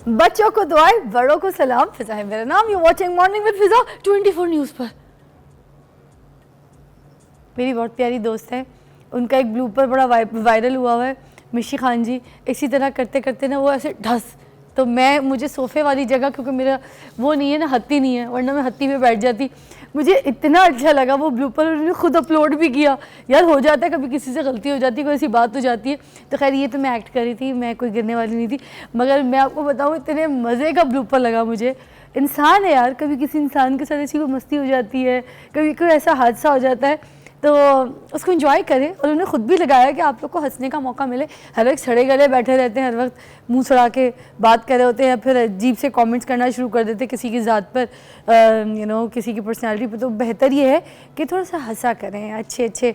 बच्चों को दुआएं, बड़ों को सलाम। फिजा है मेरा नाम। You watching morning with Fiza 24 news पर। मेरी बहुत प्यारी दोस्त है, उनका एक ब्लूपर बड़ा वायरल हुआ है। मिशी खान जी इसी तरह करते करते ना वो ऐसे ढस, तो मुझे सोफ़े वाली जगह, क्योंकि मेरा वो नहीं है ना, हत्ती नहीं है, वरना मैं हत्ती पे बैठ जाती। मुझे इतना अच्छा लगा वो ब्लूपर, उन्होंने खुद अपलोड भी किया। यार हो जाता है कभी किसी से गलती हो जाती है, कोई ऐसी बात हो जाती है। तो खैर ये तो मैं एक्ट कर रही थी, मैं कोई गिरने वाली नहीं थी। मगर मैं आपको बताऊँ इतने मज़े का ब्लूपर लगा मुझे। इंसान है यार, कभी किसी इंसान के साथ ऐसी कोई मस्ती हो जाती है, कभी कोई ऐसा हादसा हो जाता है, तो उसको एंजॉय करें। और उन्होंने खुद भी लगाया कि आप लोग को हंसने का मौका मिले। हर वक्त सड़े गले बैठे रहते हैं, हर वक्त मुंह सड़ा के बात कर रहे होते हैं, या फिर अजीब से कमेंट्स करना शुरू कर देते हैं किसी की ज़ात पर, किसी की पर्सनालिटी पर। तो बेहतर ये है कि थोड़ा सा हंसा करें, अच्छे अच्छे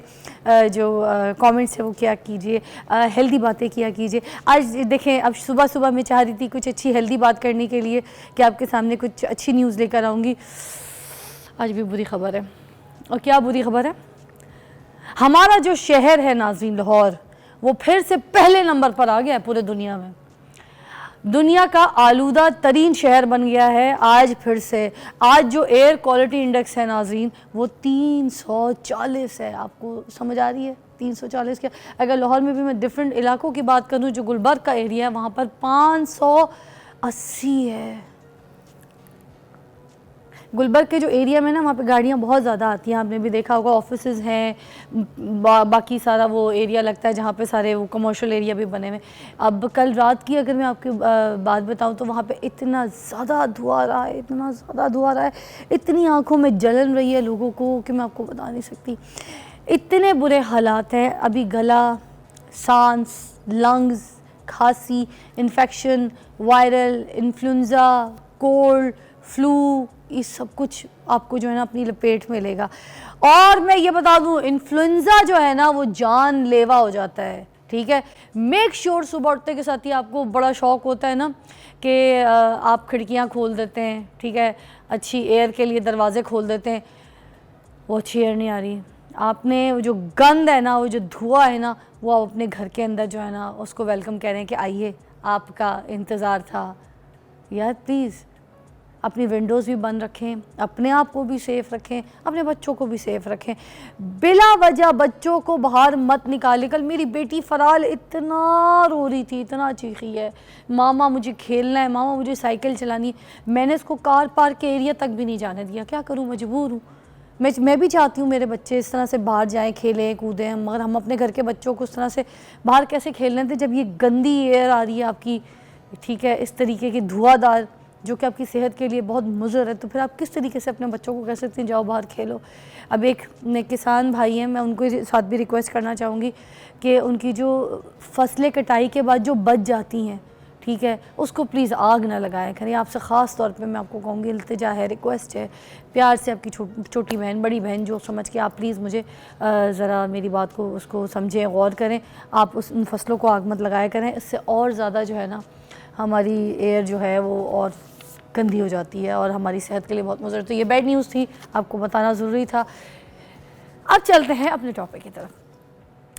जो कमेंट्स है वो किया कीजिए, हेल्दी बातें किया कीजिए। आज देखें, अब सुबह सुबह मैं चाह रही थी कुछ अच्छी हेल्दी बात करने के लिए कि आपके सामने कुछ अच्छी न्यूज़ लेकर आऊँगी। आज भी बुरी खबर है। और क्या बुरी खबर है? हमारा जो शहर है नाज़रीन, लाहौर, वो फिर से पहले नंबर पर आ गया है पूरे दुनिया में। दुनिया का आलूदा तरीन शहर बन गया है आज फिर से। आज जो एयर क्वालिटी इंडेक्स है नाज़रीन, वो 340 है। आपको समझ आ रही है 340 क्या? अगर लाहौर में भी मैं डिफरेंट इलाकों की बात करूँ, जो गुलबर्ग का एरिया है, वहाँ पर 580 है। गुलबर्ग के जो एरिया में ना, वहाँ पे गाड़ियाँ बहुत ज़्यादा आती हैं, आपने भी देखा होगा। ऑफिसेज हैं, बाकी सारा वो एरिया लगता है जहाँ पे सारे वो कमर्शियल एरिया भी बने हुए। अब कल रात की अगर मैं आपकी बात बताऊँ तो वहाँ पे इतना ज़्यादा धुआं आ रहा है, इतना ज़्यादा धुआं आ रहा है, इतनी आँखों में जलन रही है लोगों को कि मैं आपको बता नहीं सकती। इतने बुरे हालात हैं। अभी गला, सांस, लंग्स, खांसी, infection, viral, influenza, cold, flu, ये सब कुछ आपको जो है ना अपनी लपेट में लेगा। और मैं ये बता दूं, इन्फ्लुएंज़ा जो है ना वो जानलेवा हो जाता है, ठीक है। मेक श्योर सुबह उठते के साथ ही आपको बड़ा शौक होता है ना कि आप खिड़कियां खोल देते हैं, ठीक है, अच्छी एयर के लिए दरवाजे खोल देते हैं। वो अच्छी एयर नहीं आ रही, आपने वो जो गंद है ना, वो जो धुआं है ना, वो आप अपने घर के अंदर जो है ना उसको वेलकम कह रहे हैं कि आइए, आपका इंतज़ार था। यार प्लीज़ अपनी विंडोज़ भी बंद रखें, अपने आप को भी सेफ़ रखें, अपने बच्चों को भी सेफ़ रखें। बिला वजह बच्चों को बाहर मत निकालें। कल मेरी बेटी फ़राल इतना रो रही थी, इतना चीखी है, मामा मुझे खेलना है, मामा मुझे साइकिल चलानी है। मैंने इसको कार पार्क के एरिया तक भी नहीं जाने दिया। क्या करूँ, मजबूर हूँ। मैं भी चाहती हूँ मेरे बच्चे इस तरह से बाहर जाएँ, खेलें कूदें, मगर हम अपने घर के बच्चों को उस तरह से बाहर कैसे खेलने दें जब ये गंदी एयर आ रही है आपकी, ठीक है, इस तरीके की धुआंधार, जो कि आपकी सेहत के लिए बहुत मुज़र है। तो फिर आप किस तरीके से अपने बच्चों को कह सकते हैं जाओ बाहर खेलो। अब एक किसान भाई हैं, मैं उनको साथ भी रिक्वेस्ट करना चाहूँगी कि उनकी जो फसलें कटाई के बाद जो बच जाती हैं, ठीक है, उसको प्लीज़ आग ना लगाया करें। आपसे ख़ास तौर पे मैं आपको कहूँगी, इल्तिजा है, रिक्वेस्ट है, प्यार से आपकी छोटी बहन, बड़ी बहन जो समझ के आप प्लीज़ मुझे ज़रा मेरी बात को उसको समझें, गौर करें। आप उन फसलों को आग मत लगाया करें, इससे और ज़्यादा जो है ना हमारी एयर जो है वो और गंदी हो जाती है और हमारी सेहत के लिए बहुत मुज़र। तो ये बैड न्यूज़ थी, आपको बताना ज़रूरी था। अब चलते हैं अपने टॉपिक की तरफ।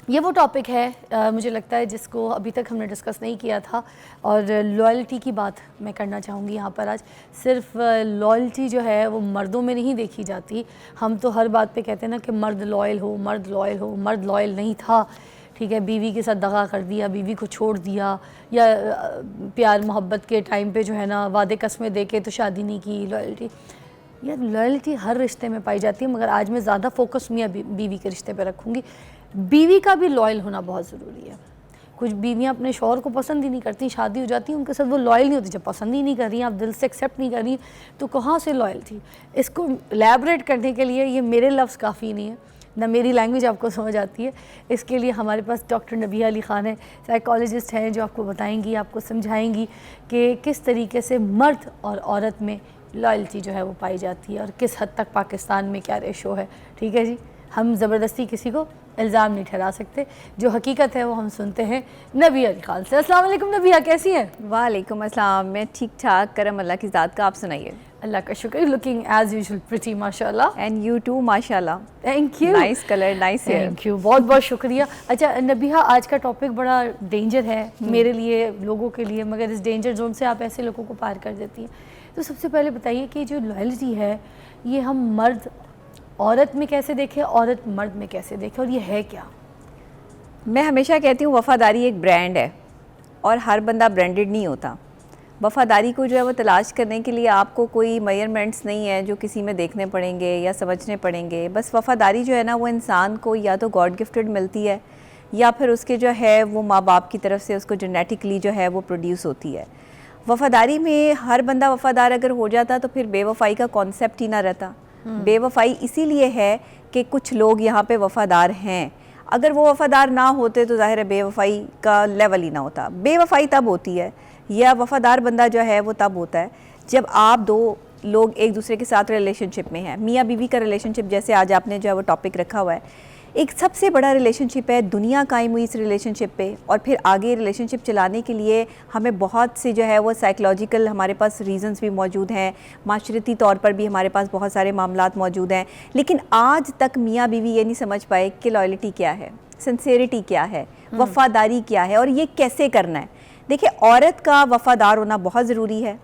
ये वो टॉपिक है मुझे लगता है जिसको अभी तक हमने डिस्कस नहीं किया था, और लॉयल्टी की बात मैं करना चाहूँगी यहाँ पर आज। सिर्फ लॉयल्टी जो है वो मर्दों में नहीं देखी जाती। हम तो हर बात पे कहते हैं ना कि मर्द लॉयल हो, मर्द लॉयल हो। मर्द लॉयल नहीं था, ठीक है, बीवी के साथ दगा कर दिया, बीवी को छोड़ दिया, या प्यार मोहब्बत के टाइम पे जो है ना वादे कस्में दे के तो शादी नहीं की। लॉयल्टी, यार लॉयल्टी हर रिश्ते में पाई जाती है, मगर आज मैं ज़्यादा फोकस मियाँ बीवी के रिश्ते पे रखूँगी। बीवी का भी लॉयल होना बहुत ज़रूरी है। कुछ बीवियाँ अपने शौहर को पसंद ही नहीं करती, शादी हो जाती है उनके साथ वो लॉयल नहीं होती। जब पसंद ही नहीं कर रही, आप दिल से एक्सेप्ट नहीं कर रही, तो कहाँ से लॉयल्टी? इसको एलैबोरेट करने के लिए ये मेरे लफ्ज़ काफ़ी नहीं है, ना मेरी लैंग्वेज आपको समझ आती है। इसके लिए हमारे पास डॉक्टर नबिया अली ख़ान है, साइकोलॉजिस्ट हैं, जो आपको बताएंगी, आपको समझाएंगी कि किस तरीके से मर्द और औरत में लॉयल्टी जो है वो पाई जाती है और किस हद तक पाकिस्तान में क्या रेशो है। ठीक है जी, हम ज़बरदस्ती किसी को इल्ज़ाम नहीं ठहरा सकते, जो हकीकत है वो हम सुनते हैं नबिया अली ख़ान से। अस्सलाम वालेकुम नबिया, कैसी हैं? वालेकुम अस्सलाम, मैं ठीक ठाक, करम अल्लाह की ज़ात का। आप सुनाइए। अल्लाह का शुक्र, लुकिंग एज यूजुअल प्रिटी माशाल्लाह। एंड यू टू माशाल्लाह। Thank you. Nice colour, nice hair. Thank you, बहुत बहुत शुक्रिया। अच्छा नबिहा, आज का टॉपिक बड़ा डेंजर है मेरे लिए, लोगों के लिए, मगर इस डेंजर जोन से आप ऐसे लोगों को पार कर देती हैं। तो सबसे पहले बताइए कि जो लॉयल्टी है ये हम मर्द औरत में कैसे देखें, औरत मर्द में कैसे देखें, और ये है क्या? मैं हमेशा कहती हूँ वफ़ादारी एक ब्रांड है और हर बंदा ब्रांडेड नहीं होता। वफ़ादारी को जो है वो तलाश करने के लिए आपको कोई मेजरमेंट्स नहीं है जो किसी में देखने पड़ेंगे या समझने पड़ेंगे। बस वफ़ादारी जो है ना वो इंसान को या तो गॉड गिफ्टेड मिलती है या फिर उसके जो है वो माँ बाप की तरफ से उसको जेनेटिकली जो है वो प्रोड्यूस होती है। वफ़ादारी में हर बंदा वफ़ादार अगर हो जाता तो फिर बेवफ़ाई का कॉन्सेप्ट ही ना रहता। बेवफ़ाई इसीलिए है कि कुछ लोग यहाँ पे वफ़ादार हैं। अगर वो वफ़ादार ना होते तो ज़ाहिर है बेवफ़ाई का लेवल ही ना होता। बेवफ़ाई तब होती है या वफ़ादार बंदा जो है वो तब होता है जब आप दो लोग एक दूसरे के साथ रिलेशनशिप में हैं। मियाँ बीवी का रिलेशनशिप जैसे आज आपने जो है वो टॉपिक रखा हुआ है, एक सबसे बड़ा रिलेशनशिप है, दुनिया कायम हुई इस रिलेशनशिप पे। और फिर आगे रिलेशनशिप चलाने के लिए हमें बहुत से जो है वो साइकोलॉजिकल हमारे पास रीजंस भी मौजूद हैं, माशरती तौर पर भी हमारे पास बहुत सारे मामलात मौजूद हैं। लेकिन आज तक मियाँ बीवी ये नहीं समझ पाए कि लॉयल्टी क्या है, सिंसेरिटी क्या है, वफ़ादारी क्या है और ये कैसे करना है। देखिए, औरत का वफ़ादार होना बहुत ज़रूरी है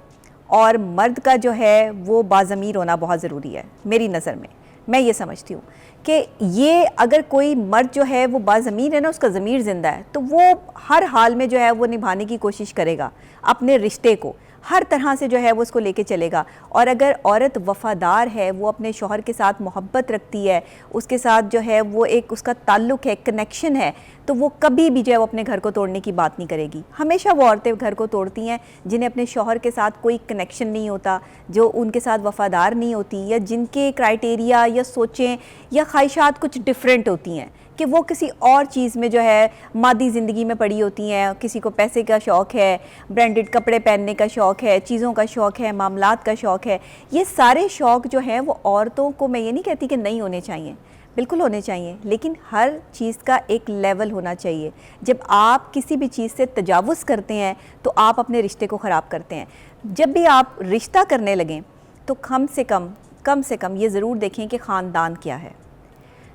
और मर्द का जो है वो बाज़मीर होना बहुत ज़रूरी है। मेरी नज़र में मैं ये समझती हूँ कि ये अगर कोई मर्द जो है वो बाज़मीर है ना, उसका ज़मीर ज़िंदा है, तो वो हर हाल में जो है वो निभाने की कोशिश करेगा अपने रिश्ते को, हर तरह से जो है वो उसको लेके चलेगा। और अगर औरत वफ़ादार है, वो अपने शौहर के साथ मोहब्बत रखती है, उसके साथ जो है वो एक उसका ताल्लुक़ है, कनेक्शन है, तो वो कभी भी जो है वो अपने घर को तोड़ने की बात नहीं करेगी। हमेशा वो औरतें घर को तोड़ती हैं जिन्हें अपने शौहर के साथ कोई कनेक्शन नहीं होता, जो उनके साथ वफ़ादार नहीं होती, या जिनके क्राइटेरिया या सोचें या ख्वाहिशात कुछ डिफरेंट होती हैं कि वो किसी और चीज़ में जो है मादी ज़िंदगी में पड़ी होती हैं। किसी को पैसे का शौक़ है, ब्रांडेड कपड़े पहनने का शौक़ है, चीज़ों का शौक़ है, मामलात का शौक़ है। ये सारे शौक़ जो हैं वो औरतों को, मैं ये नहीं कहती कि नहीं होने चाहिए, बिल्कुल होने चाहिए, लेकिन हर चीज़ का एक लेवल होना चाहिए। जब आप किसी भी चीज़ से तजावुज़ करते हैं तो आप अपने रिश्ते को ख़राब करते हैं। जब भी आप रिश्ता करने लगें तो कम से कम ये ज़रूर देखें कि ख़ानदान क्या है।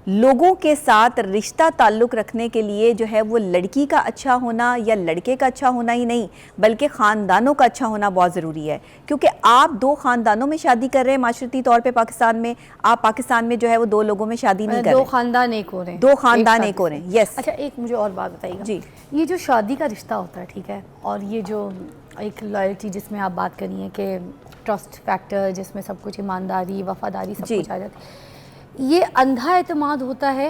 लोगों के साथ रिश्ता ताल्लुक़ रखने के लिए जो है वो लड़की का अच्छा होना या लड़के का अच्छा होना ही नहीं, बल्कि ख़ानदानों का अच्छा होना बहुत ज़रूरी है। क्योंकि आप दो ख़ानदानों में शादी कर रहे हैं माशरती तौर पे पाकिस्तान में, आप पाकिस्तान में जो है वो दो लोगों में शादी नहीं कर रहे, दो ख़ानदान एक हो रहे हैं, दो ख़ानदान एक हो रहे हैं। यस। अच्छा, एक मुझे और बात बताइएगा जी, ये जो शादी का रिश्ता होता है, ठीक है, और ये जो एक लॉयल्टी जिसमें आप बात करी है कि ट्रस्ट फैक्टर, जिसमें सब कुछ ईमानदारी, वफ़ादारी सब कुछ आ जाती है, ये अंधा एतमाद होता है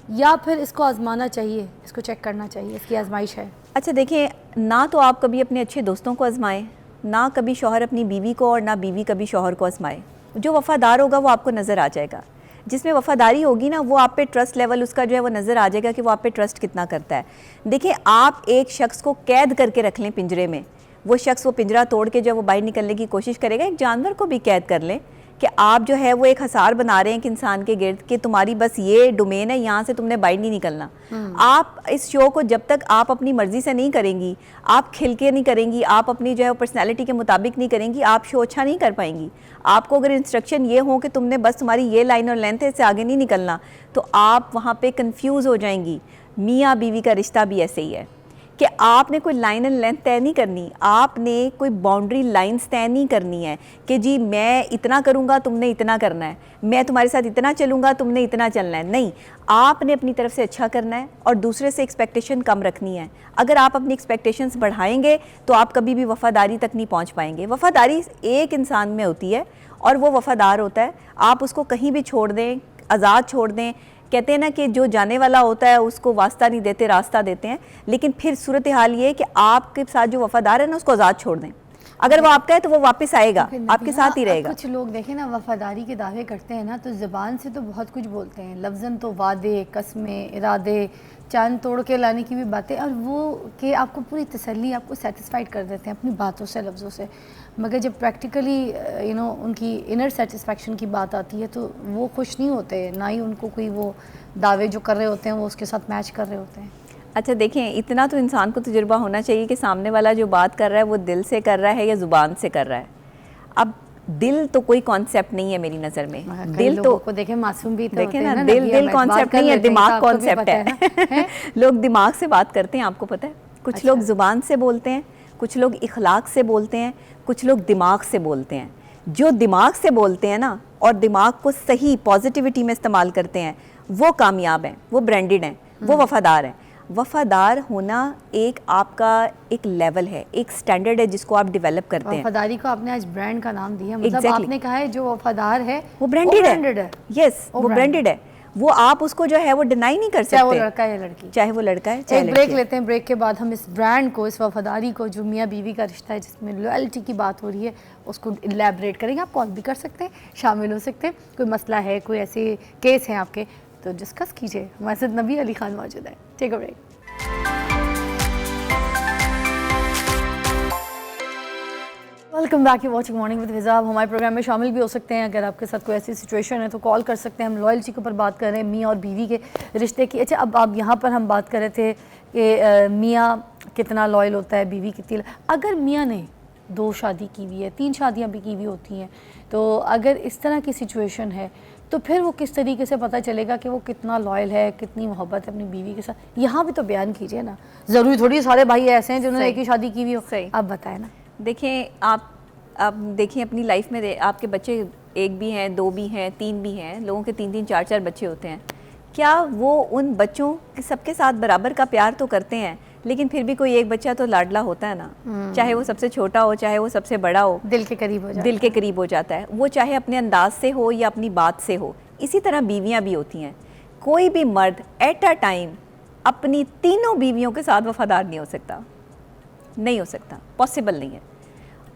या फिर इसको आजमाना चाहिए, इसको चेक करना चाहिए, इसकी आजमाइश है? अच्छा देखिए, ना तो आप कभी अपने अच्छे दोस्तों को आजमाएं, ना कभी शौहर अपनी बीवी को, और ना बीवी कभी शौहर को आजमाए। जो वफ़ादार होगा वो आपको नज़र आ जाएगा। जिसमें वफ़ादारी होगी ना, वो आप पे ट्रस्ट लेवल उसका जो है वो नज़र आ जाएगा कि वो आप पे ट्रस्ट कितना करता है। देखिए, आप एक शख्स को कैद करके रख लें पिंजरे में, वो शख्स वो पिंजरा तोड़ के जो वो बाहर निकलने की कोशिश करेगा। एक जानवर को भी कैद कर लें कि आप जो है वो एक हसार बना रहे हैं कि इंसान के गिर्द कि तुम्हारी बस ये डोमेन है, यहाँ से तुमने बाहर नहीं निकलना। आप इस शो को जब तक आप अपनी मर्ज़ी से नहीं करेंगी, आप खिल के नहीं करेंगी, आप अपनी जो है पर्सनैलिटी के मुताबिक नहीं करेंगी, आप शो अच्छा नहीं कर पाएंगी। आपको अगर इंस्ट्रक्शन ये हो कि तुमने बस तुम्हारी ये लाइन और लेंथ है, इससे आगे नहीं निकलना, तो आप वहाँ पर कन्फ्यूज़ हो जाएंगी। मियाँ बीवी का रिश्ता भी ऐसे ही है कि आपने कोई लाइन एंड लेंथ तय नहीं करनी, आपने कोई बाउंड्री लाइंस तय नहीं करनी है कि जी मैं इतना करूँगा, तुमने इतना करना है, मैं तुम्हारे साथ इतना चलूँगा, तुमने इतना चलना है। नहीं, आपने अपनी तरफ से अच्छा करना है और दूसरे से एक्सपेक्टेशन कम रखनी है। अगर आप अपनी एक्सपेक्टेशंस बढ़ाएंगे तो आप कभी भी वफ़ादारी तक नहीं पहुँच पाएंगे। वफ़ादारी एक इंसान में होती है और वो वफ़ादार होता है। आप उसको कहीं भी छोड़ दें, आज़ाद छोड़ दें। कहते हैं ना कि जो जाने वाला होता है उसको वास्ता नहीं देते, रास्ता देते हैं। लेकिन फिर सूरत हाल ये है कि आपके साथ जो वफ़ादार है ना, उसको आज़ाद छोड़ दें। अगर वो आपका है तो वो वापस आएगा, आपके साथ ही रहेगा। कुछ लोग देखें ना, वफ़ादारी के दावे करते हैं ना, तो ज़बान से तो बहुत कुछ बोलते हैं, लफ्ज़न तो वादे, कस्में, इरादे, चांद तोड़ के लाने की भी बातें, और वो कि आपको पूरी तसल्ली, आपको सेटिस्फाइड कर देते हैं अपनी बातों से, लफ्ज़ों से। मगर जब प्रैक्टिकली उनकी इनर सेटिस्फेक्शन की बात आती है तो वो खुश नहीं होते, ना ही उनको कोई वो दावे जो कर रहे होते हैं वो उसके साथ मैच कर रहे होते हैं। अच्छा देखें, इतना तो इंसान को तजुर्बा होना चाहिए कि सामने वाला जो बात कर रहा है वो दिल से कर रहा है या ज़ुबान से कर रहा है। अब दिल तो कोई कॉन्सेप्ट नहीं है मेरी नज़र में। दिल तो को देखे मासूम भी तो देखे होते हैं ना, नबी दिल अहमद, कॉन्सेप्ट बात नहीं है, कर लेते हैं, दिमाग आपको भी कॉन्सेप्ट पता है है। लोग दिमाग से बात करते हैं, आपको पता है। कुछ लोग ज़ुबान से बोलते हैं, कुछ लोग इखलाक से बोलते हैं, कुछ लोग दिमाग से बोलते हैं। जो दिमाग से बोलते हैं ना और दिमाग को सही पॉजिटिविटी में इस्तेमाल करते हैं, वो कामयाब हैं, वो ब्रांडेड हैं, वो वफ़ादार हैं। वफ़ादार होना एक आपका एक लेवल है, एक स्टैंडर्ड है जिसको आप डेवलप करते हैं। वफादारी को आपने आज ब्रांड का नाम दिया, मतलब Exactly. आपने कहा है जो वफादार है वो ब्रांडेड है। यस, वो ब्रांडेड है। वो आप उसको जो है वो डिनाई नहीं कर सकते, चाहे वो लड़का है या लड़की। चाहे वो लड़का है चाहे एक लड़की ब्रेक है। लेते हैं, ब्रेक के बाद हम इस ब्रांड को, इस वफादारी को, जो मियाँ बीवी का रिश्ता है जिसमें लॉयल्टी की बात हो रही है, उसको इलेबरेट करेंगे। आप कॉल भी कर सकते हैं, शामिल हो सकते हैं। कोई मसला है, कोई ऐसे केस हैं आपके, तो डिस्कस कीजिए। हमारे साथ नबी अली खान मौजूद है। Take a break. Welcome back, you watching morning with Fiza. आप हमारे प्रोग्राम में शामिल भी हो सकते हैं। अगर आपके साथ कोई ऐसी सिचुएशन है तो कॉल कर सकते हैं। हम लॉयल्टी के ऊपर बात कर रहे हैं, मियाँ और बीवी के रिश्ते की। अच्छा, अब आप यहाँ पर हम बात कर रहे थे कि मियाँ कितना लॉयल होता है, बीवी कितनी। अगर मियाँ ने 2 शादी की हुई है, 3 शादियाँ भी की हुई होती हैं, तो अगर इस तरह की सिचुएशन है तो फिर वो किस तरीके से पता चलेगा कि वो कितना लॉयल है, कितनी मोहब्बत है अपनी बीवी के साथ? यहाँ भी तो बयान कीजिए ना। ज़रूरी थोड़ी सारे भाई ऐसे हैं जिन्होंने एक ही शादी की हुई हो। सही, आप बताएं ना। देखिए, आप देखिए अपनी लाइफ में आपके बच्चे 1 भी हैं, 2 भी हैं, 3 भी हैं। लोगों के 3-3 4-4 बच्चे होते हैं। क्या वो उन बच्चों के सबके साथ बराबर का प्यार तो करते हैं, लेकिन फिर भी कोई एक बच्चा तो लाडला होता है ना, चाहे वो सबसे छोटा हो चाहे वो सबसे बड़ा हो, दिल के करीब हो जाता है। दिल के करीब हो जाता है वो, चाहे अपने अंदाज से हो या अपनी बात से हो। इसी तरह बीवियां भी होती हैं। कोई भी मर्द एट अ टाइम अपनी तीनों बीवियों के साथ वफादार नहीं हो सकता, नहीं हो सकता, पॉसिबल नहीं है।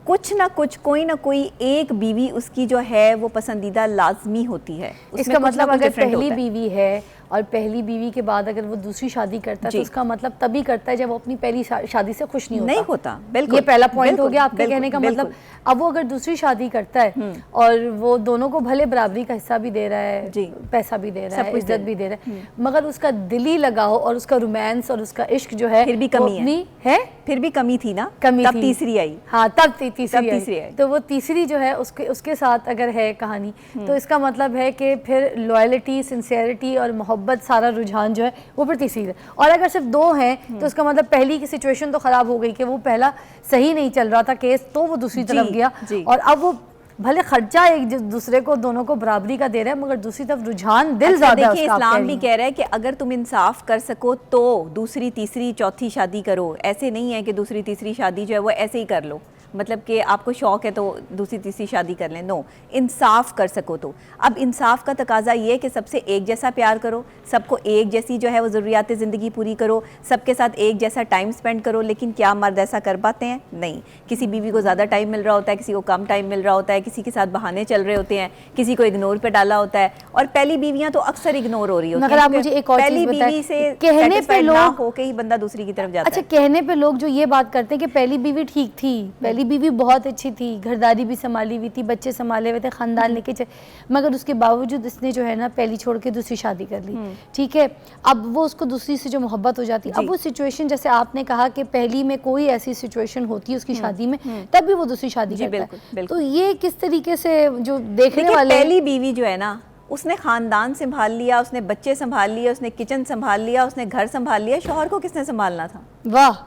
कुछ ना कुछ, कोई ना कोई एक बीवी उसकी जो है वो पसंदीदा लाजमी होती है। इसका मतलब अगर पहली बीवी है और पहली बीवी के बाद अगर वो दूसरी शादी करता है तो उसका मतलब तभी करता है जब वो अपनी पहली शादी से खुश नहीं होता। बिल्कुल, ये पहला पॉइंट हो गया आपके कहने का मतलब। अब वो अगर दूसरी शादी करता है और वो दोनों को भले बराबरी का हिस्सा भी दे रहा है, पैसा भी दे रहा है, इज्जत भी दे रहा है, मगर उसका दिली लगाव और उसका रोमांस और उसका इश्क जो है फिर भी कमी है, फिर भी कमी थी ना, कमी तब थी। तीसरी आई। हाँ, तब तीसरी आई। तो वो तीसरी जो है उसके साथ अगर है कहानी, तो इसका मतलब है कि फिर लॉयल्टी, सिंसियरिटी और मोहब्बत, सारा रुझान जो है वो फिर तीसरी है। और अगर सिर्फ 2 हैं तो उसका मतलब पहली की सिचुएशन तो ख़राब हो गई कि वो पहला सही नहीं चल रहा था केस, तो वो दूसरी तरफ गया और अब वो भले खर्चा एक दूसरे को, दोनों को बराबरी का दे रहा है, मगर दूसरी तरफ रुझान दिल ज़्यादा है। देखिए, इस्लाम भी कह रहा है कि अगर तुम इंसाफ कर सको तो दूसरी, तीसरी, चौथी शादी करो। ऐसे नहीं है कि दूसरी, तीसरी शादी जो है वो ऐसे ही कर लो, मतलब कि आपको शौक है तो दूसरी, तीसरी शादी कर लें। नो, इंसाफ कर सको तो। अब इंसाफ का तकाजा ये है कि सबसे एक जैसा प्यार करो, सबको एक जैसी जो है वो ज़रूरियात ज़िंदगी पूरी करो, सबके साथ एक जैसा टाइम स्पेंड करो। लेकिन क्या मर्द ऐसा कर पाते हैं? नहीं। किसी बीवी को ज़्यादा टाइम मिल रहा होता है, किसी को कम टाइम मिल रहा होता है, किसी के साथ बहाने चल रहे होते हैं, किसी को इग्नोर पे डाला होता है। और पहली बीवियां तो अक्सर इग्नोर हो रही होती हैं। अगर आप मुझे एक और पहली बीवी से कहने पे लोग होके ही बंदा दूसरी की तरफ जाता है। अच्छा, कहने पे लोग जो ये बात करते हैं कि पहली बीवी ठीक थी, पहली बीवी बहुत अच्छी थी, घरदारी भी संभाली हुई थी, बच्चे संभाले हुए थे, खानदान लेके चले, मगर उसके बावजूद इसने जो है ना पहली छोड़ के दूसरी शादी कर ली। ठीक है, अब वो उसको दूसरी से जो मोहब्बत हो जाती है, अब वो सिचुएशन जैसे आपने कहा कि पहली में कोई ऐसी सिचुएशन होती है उसकी शादी में, तब भी वो दूसरी शादी करता है। तो ये किस तरीके से जो देखने वाले, पहली बीवी जो है ना, उसने खानदान संभाल लिया, उसने बच्चे संभाल लिए, उसने किचन संभाल लिया, उसने घर संभाल लिया। शौहर को किसने संभालना था? वाह,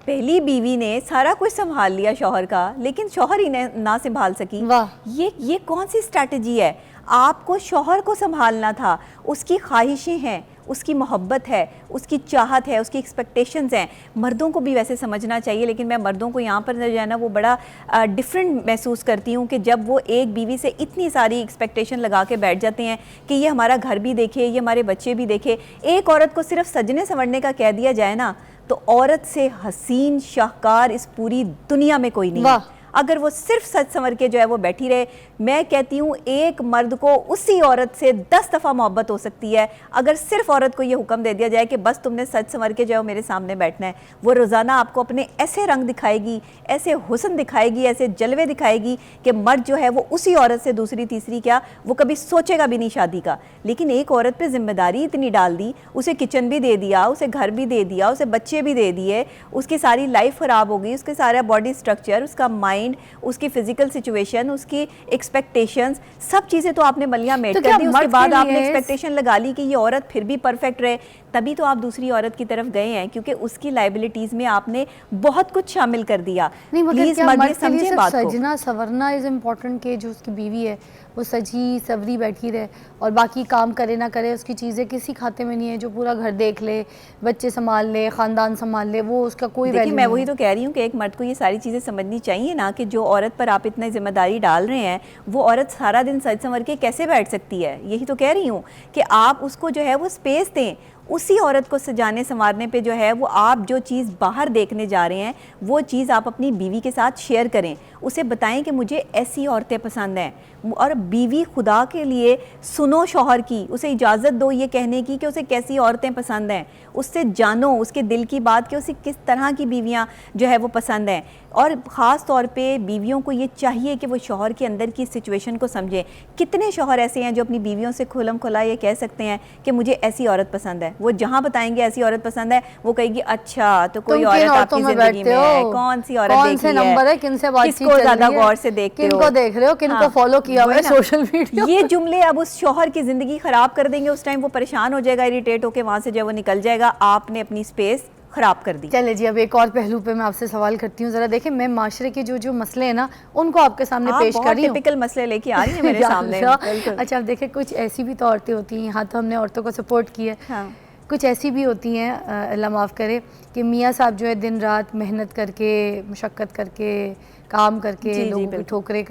पहली बीवी ने सारा कुछ संभाल लिया शौहर का, लेकिन शौहर ही ना संभाल सकी। वाह, ये कौन सी स्ट्रैटेजी है? आपको शौहर को संभालना था, उसकी ख्वाहिशें हैं, उसकी मोहब्बत है, उसकी चाहत है, उसकी एक्सपेक्टेशंस हैं। मर्दों को भी वैसे समझना चाहिए, लेकिन मैं मर्दों को यहाँ पर जो है ना वो बड़ा डिफरेंट महसूस करती हूँ कि जब वो एक बीवी से इतनी सारी एक्सपेक्टेशन लगा के बैठ जाते हैं कि ये हमारा घर भी देखे, ये हमारे बच्चे भी देखे। एक औरत को सिर्फ सजने संवरने का कह दिया जाए ना, तो औरत से हसीन शाहकार इस पूरी दुनिया में कोई नहीं है। अगर वो सिर्फ सच संवर के जो है वो बैठी रहे, मैं कहती हूँ एक मर्द को उसी औरत से 10 दफ़ा मोहब्बत हो सकती है अगर सिर्फ औरत को ये हुक्म दे दिया जाए कि बस तुमने सच संवर के जाओ मेरे सामने बैठना है। वो रोज़ाना आपको अपने ऐसे रंग दिखाएगी, ऐसे हुस्न दिखाएगी, ऐसे जलवे दिखाएगी कि मर्द जो है वो उसी औरत से दूसरी तीसरी क्या वो कभी सोचेगा भी नहीं शादी का। लेकिन एक औरत पे जिम्मेदारी इतनी डाल दी, उसे किचन भी दे दिया, उसे घर भी दे दिया, उसे बच्चे भी दे दिए, उसकी सारी लाइफ ख़राब हो गई, उसके सारा बॉडी स्ट्रक्चर, उसका माइंड, उसकी फिजिकल सिचुएशन, उसकी एक्सपेक्टेशंस, सब चीज़ें तो आपने मलिया मेट कर दी। उसके बाद आपने एक्सपेक्टेशन लगा ली कि ये औरत फिर भी परफेक्ट रहे, तभी तो आप दूसरी औरत की तरफ गए हैं क्योंकि उसकी लाइबिलिटीज़ में आपने बहुत कुछ शामिल कर दिया। नहीं मगर प्लीज क्या मर्द के लिए समझे सिर्फ बात को। सजना सवरना इज़ इम्पोर्टेंट कि जो उसकी बीवी है वो सजी सवरी बैठी रहे और बाकी काम करे ना करे उसकी चीज़ें किसी खाते में नहीं है, जो पूरा घर देख ले, बच्चे संभाल ले, ख़ानदान संभाल ले, वो उसका कोई देखिए वैल्यू मैं नहीं वही है। तो कह रही हूँ कि एक मर्द को ये सारी चीज़ें समझनी चाहिए ना कि जो औरत पर आप इतनी जिम्मेदारी डाल रहे हैं वो औरत सारा दिन सज संवर के कैसे बैठ सकती है। यही तो कह रही हूँ कि आप उसको जो है वो स्पेस दें। उसी औरत को सजाने संवारने पे जो है वो आप जो चीज़ बाहर देखने जा रहे हैं वो चीज़ आप अपनी बीवी के साथ शेयर करें, उसे बताएं कि मुझे ऐसी औरतें पसंद हैं। और बीवी खुदा के लिए सुनो शौहर की, उसे इजाज़त दो ये कहने की कि उसे कैसी औरतें पसंद हैं, उससे जानो उसके दिल की बात कि उसे किस तरह की बीवियां जो है वो पसंद हैं। और ख़ास तौर पे बीवियों को ये चाहिए कि वो शौहर के अंदर की सिचुएशन को समझें। कितने शौहर ऐसे हैं जो अपनी बीवियों से खुलम खुला ये कह सकते हैं कि मुझे ऐसी औरत पसंद है, वो जहाँ बताएंगे ऐसी औरत पसंद है वो कहेगी अच्छा तो कोई औरत आपकी जिंदगी में है, कौन सी औरत कौन से नंबर है, किनसे बातचीत चल रही है, ज्यादा गौर से देखते हो, किनको देख रहे हो, किनको फॉलो किया हुआ है सोशल मीडिया। ये जुमले अब उस शौहर की जिंदगी खराब कर देंगे। उस टाइम वो परेशान हो जाएगा, इरिटेट होकर वहां से जब वो निकल जाएगा, आपने अपनी स्पेस खराब कर दी। चले जी अब एक और पहलू पे मैं आपसे सवाल करती हूँ, जरा देखें मैं माशरे के जो जो मसले हैं ना उनको आपके सामने पेश कर रही हूँ। टिपिकल मसले लेके आ रही है मेरे सामने। अच्छा अब देखें कुछ ऐसी भी तो औरतें होती हैं, यहाँ तो हमने औरतों को सपोर्ट किया है, हाँ। कुछ ऐसी भी होती हैं अल्लाह माफ़ करे कि मियाँ साहब जो है दिन रात मेहनत करके मुशक्क़त करके काम करके लोगों की ठोकरे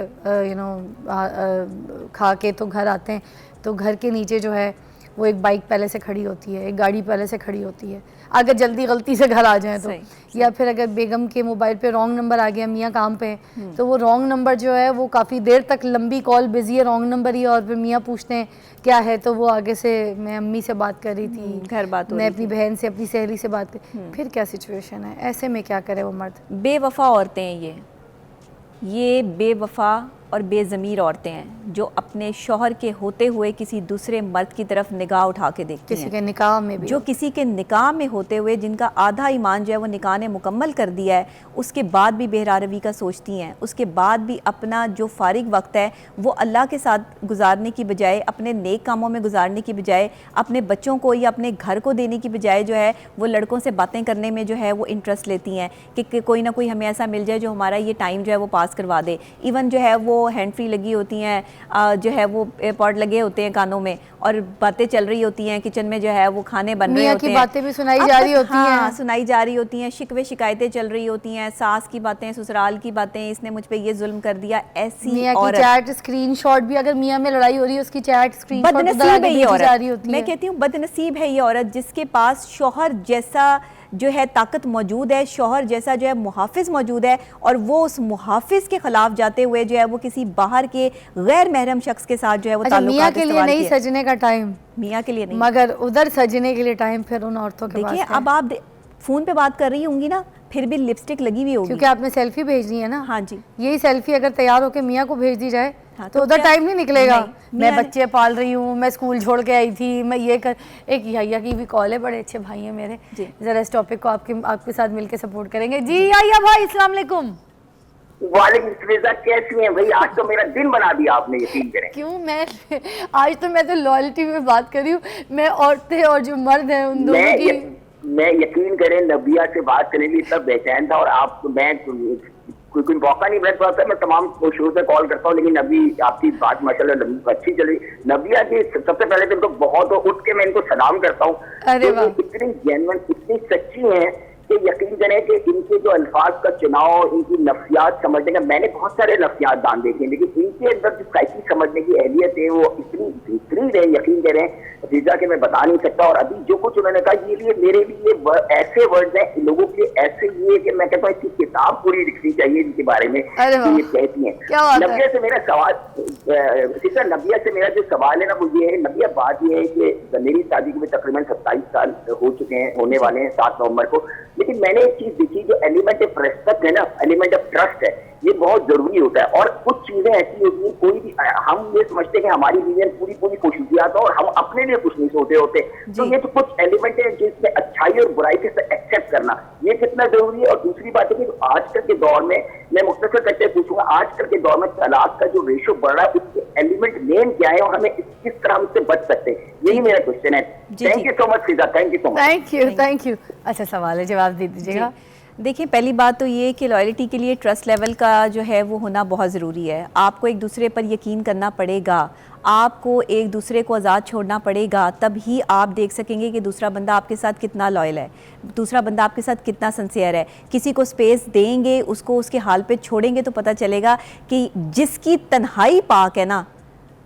खा के तो घर आते हैं, तो घर के नीचे जो है वो एक बाइक पहले से खड़ी होती है, एक गाड़ी पहले से खड़ी होती है, अगर जल्दी गलती से घर आ जाए तो या फिर अगर बेगम के मोबाइल पे रॉन्ग नंबर आ गया, मियाँ काम पे तो वो रॉन्ग नंबर जो है वो काफ़ी देर तक लंबी कॉल बिजी है, रॉन्ग नंबर ही है, और फिर मियाँ पूछते हैं क्या है, तो वो आगे से मैं अम्मी से बात कर रही थी, घर बात मैं अपनी बहन से अपनी सहेली से बात कर, फिर क्या सिचुएशन है, ऐसे में क्या करे वो मर्द। बेवफा औरतें हैं ये बेवफा और बेज़मीर औरतें हैं जो अपने शौहर के होते हुए किसी दूसरे मर्द की तरफ निगाह उठा के देखती हैं, किसी के निकाह में भी, जो किसी के निकाह में होते हुए जिनका आधा ईमान जो है वो निकाह ने मुकम्मल कर दिया है, उसके बाद भी बेहरारवी का सोचती हैं, उसके बाद भी अपना जो फारिग वक्त है वो अल्लाह के साथ गुजारने की बजाय, अपने नेक कामों में गुजारने की बजाय, अपने बच्चों को या अपने घर को देने की बजाय जो है वो लड़कों से बातें करने में जो है वो इंटरेस्ट लेती हैं कि कोई ना कोई हमें ऐसा मिल जाए जो हमारा ये टाइम जो है वो पास करवा दे। इवन जो है वो हैंड फ्री लगी होती हैं, जो है वो एयरपॉड लगे होते हैं कानों में और बातें चल रही होती हैं, किचन में जो है वो खाने बन रहे होते हैं, बातें भी सुनाई जा रही होती हैं, सुनाई जा रही होती हैं, शिकवे शिकायतें चल रही होती हैं, सास की बातें, ससुराल की बातें, इसने मुझ पे ये जुल्म कर दिया, ऐसी मियां की चैट स्क्रीनशॉट भी, अगर मियां में लड़ाई हो रही है उसकी चैट स्क्रीनशॉट बदनसीब है ये औरत। मैं कहती हूँ बदनसीब है ये औरत जिसके पास शौहर जैसा जो है ताकत मौजूद है, शौहर जैसा जो है मुहाफिज मौजूद है, और वो उस मुहाफिज के खिलाफ जाते हुए जो है वो किसी बाहर के गैर महरम शख्स के साथ जो है वो ताल्लुकात मियां के लिए नहीं सजने का टाइम, मियां के लिए नहीं, मगर उधर सजने के लिए टाइम फिर उन औरतों के पास है। देखिए अब आप फोन पे बात कर रही होंगी ना, फिर भी लिपस्टिक लगी हुई होगी क्योंकि आपने सेल्फी भेजनी है ना। हाँ जी, यही सेल्फी अगर तैयार होकर मियाँ को भेज दी जाए हाँ, तो उधर टाइम नहीं निकलेगा। मैं नहीं, बच्चे पाल रही हूँ, मैं स्कूल छोड़ के आई थी, मैं ये कर, एक याया की भी कॉल है, बड़े अच्छे भाई हैं मेरे, जरा इस टॉपिक को आपके साथ मिलकर सपोर्ट करेंगे। जी याया भाई अस्सलाम वालेकुम। वालेकुम, कैसी हैं भाई? आज तो मेरा दिन बना दिया आपने, यकीन करें। क्यों? आज तो मैं तो लॉयल्टी में बात कर रही हूँ, मैं औरतें और जो मर्द हैं उन दोनों की। मैं यकीन करें नबिया से बात करने के लिए इतना बेचैन था, और आप मैं कोई मौका नहीं मिल पाता, मैं तमाम शुरू से कॉल करता हूँ, लेकिन अभी आपकी बात माशाल्लाह अच्छी चली। नबिया की सबसे पहले तो इनको बहुत उठ के मैं इनको सलाम करता हूँ, तो इतनी जेन्युइन, इतनी सच्ची हैं कि यकीन करें कि इनके जो अल्फाज का चुनाव, इनकी नफ्सियात समझने का, मैंने बहुत सारे नफ्सियात दान देखे, लेकिन इनके अंदर जो साइकी समझने की अहलियत है वो इतनी बेहतरीन है, यकीन करें वीजा के मैं बता नहीं सकता। और अभी जो कुछ उन्होंने कहा, ये लिए मेरे लिए ऐसे वर्ड हैं, लोगों के लिए ऐसे ये कि मैं कहता हूँ इसकी किताब पूरी लिखनी चाहिए इनके बारे में, ये कहती हैं। नबिया से मेरा सवाल, सिस्टर नबिया से मेरा जो सवाल है ना वो ये है, नबिया बात ये है कि मेरी शादी को भी तकरीबन 27 साल हो चुके हैं, होने वाले हैं 7 नवंबर को, लेकिन मैंने एक चीज देखी, जो एलिमेंट ऑफ रेस्पेक्ट है ना, एलिमेंट ऑफ ट्रस्ट है, ये बहुत जरूरी होता है। और कुछ चीजें ऐसी होती हैं, कोई भी हम ये समझते हैं कि हमारी जीवन पूरी पूरी खुशूसियात और हम अपने लिए कुछ नहीं सोचते होते, तो ये तो कुछ एलिमेंट है जिसमें अच्छाई और बुराई के साथ एक्सेप्ट करना, ये कितना जरूरी है। और दूसरी बात है कि आजकल के दौर में, मैं मुख्तसर करके पूछूंगा, आजकल के दौर में तलाक का जो रेशो बढ़ रहा है, उसके एलिमेंट मेन क्या है और हमें किस तरह उससे बच सकते हैं, यही मेरा क्वेश्चन है। Thank you so much Fiza, thank you so much. Thank you. अच्छा सवाल है, जवाब दे दीजिएगा। देखिए, पहली बात तो ये कि लॉयल्टी के लिए ट्रस्ट लेवल का जो है वो होना बहुत ज़रूरी है। आपको एक दूसरे पर यकीन करना पड़ेगा, आपको एक दूसरे को आज़ाद छोड़ना पड़ेगा, तब ही आप देख सकेंगे कि दूसरा बंदा आपके साथ कितना लॉयल है, दूसरा बंदा आपके साथ कितना सिंसियर है। किसी को स्पेस देंगे, उसको उसके हाल पे छोड़ेंगे तो पता चलेगा कि जिसकी तन्हाई पाक है ना,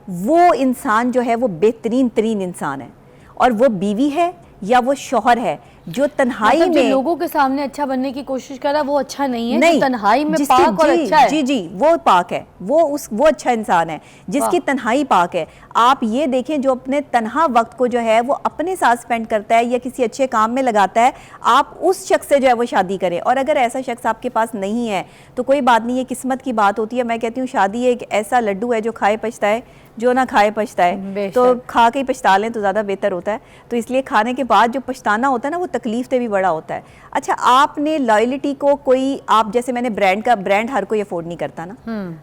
वो इंसान जो है वो बेहतरीन तरीन इंसान है। और वो बीवी है या वो शौहर है जो तन्हाई मतलब में जो लोगों के सामने अच्छा बनने की कोशिश कर रहा है वो अच्छा नहीं है, नहीं, जो तन्हाई में पाक और अच्छा है। जी वो पाक है, वो अच्छा इंसान है जिसकी तन्हाई पाक है। आप ये देखें, जो अपने तन्हा वक्त को जो है वो अपने साथ स्पेंड करता है या किसी अच्छे काम में लगाता है, आप उस शख्स से जो है वो शादी करें। और अगर ऐसा शख्स आपके पास नहीं है तो कोई बात नहीं है, किस्मत की बात होती है। मैं कहती हूँ शादी एक ऐसा लड्डू है जो खाए पछताए, जो ना खाए पछताए, तो खा के ही पछता लें तो ज़्यादा बेहतर होता है। तो इसलिए खाने के बाद जो पछताना होता है ना, वो तकलीफ से भी बड़ा होता है। अच्छा, आपने लॉयल्टी को कोई, आप जैसे मैंने ब्रांड हर कोई अफोर्ड नहीं करता ना,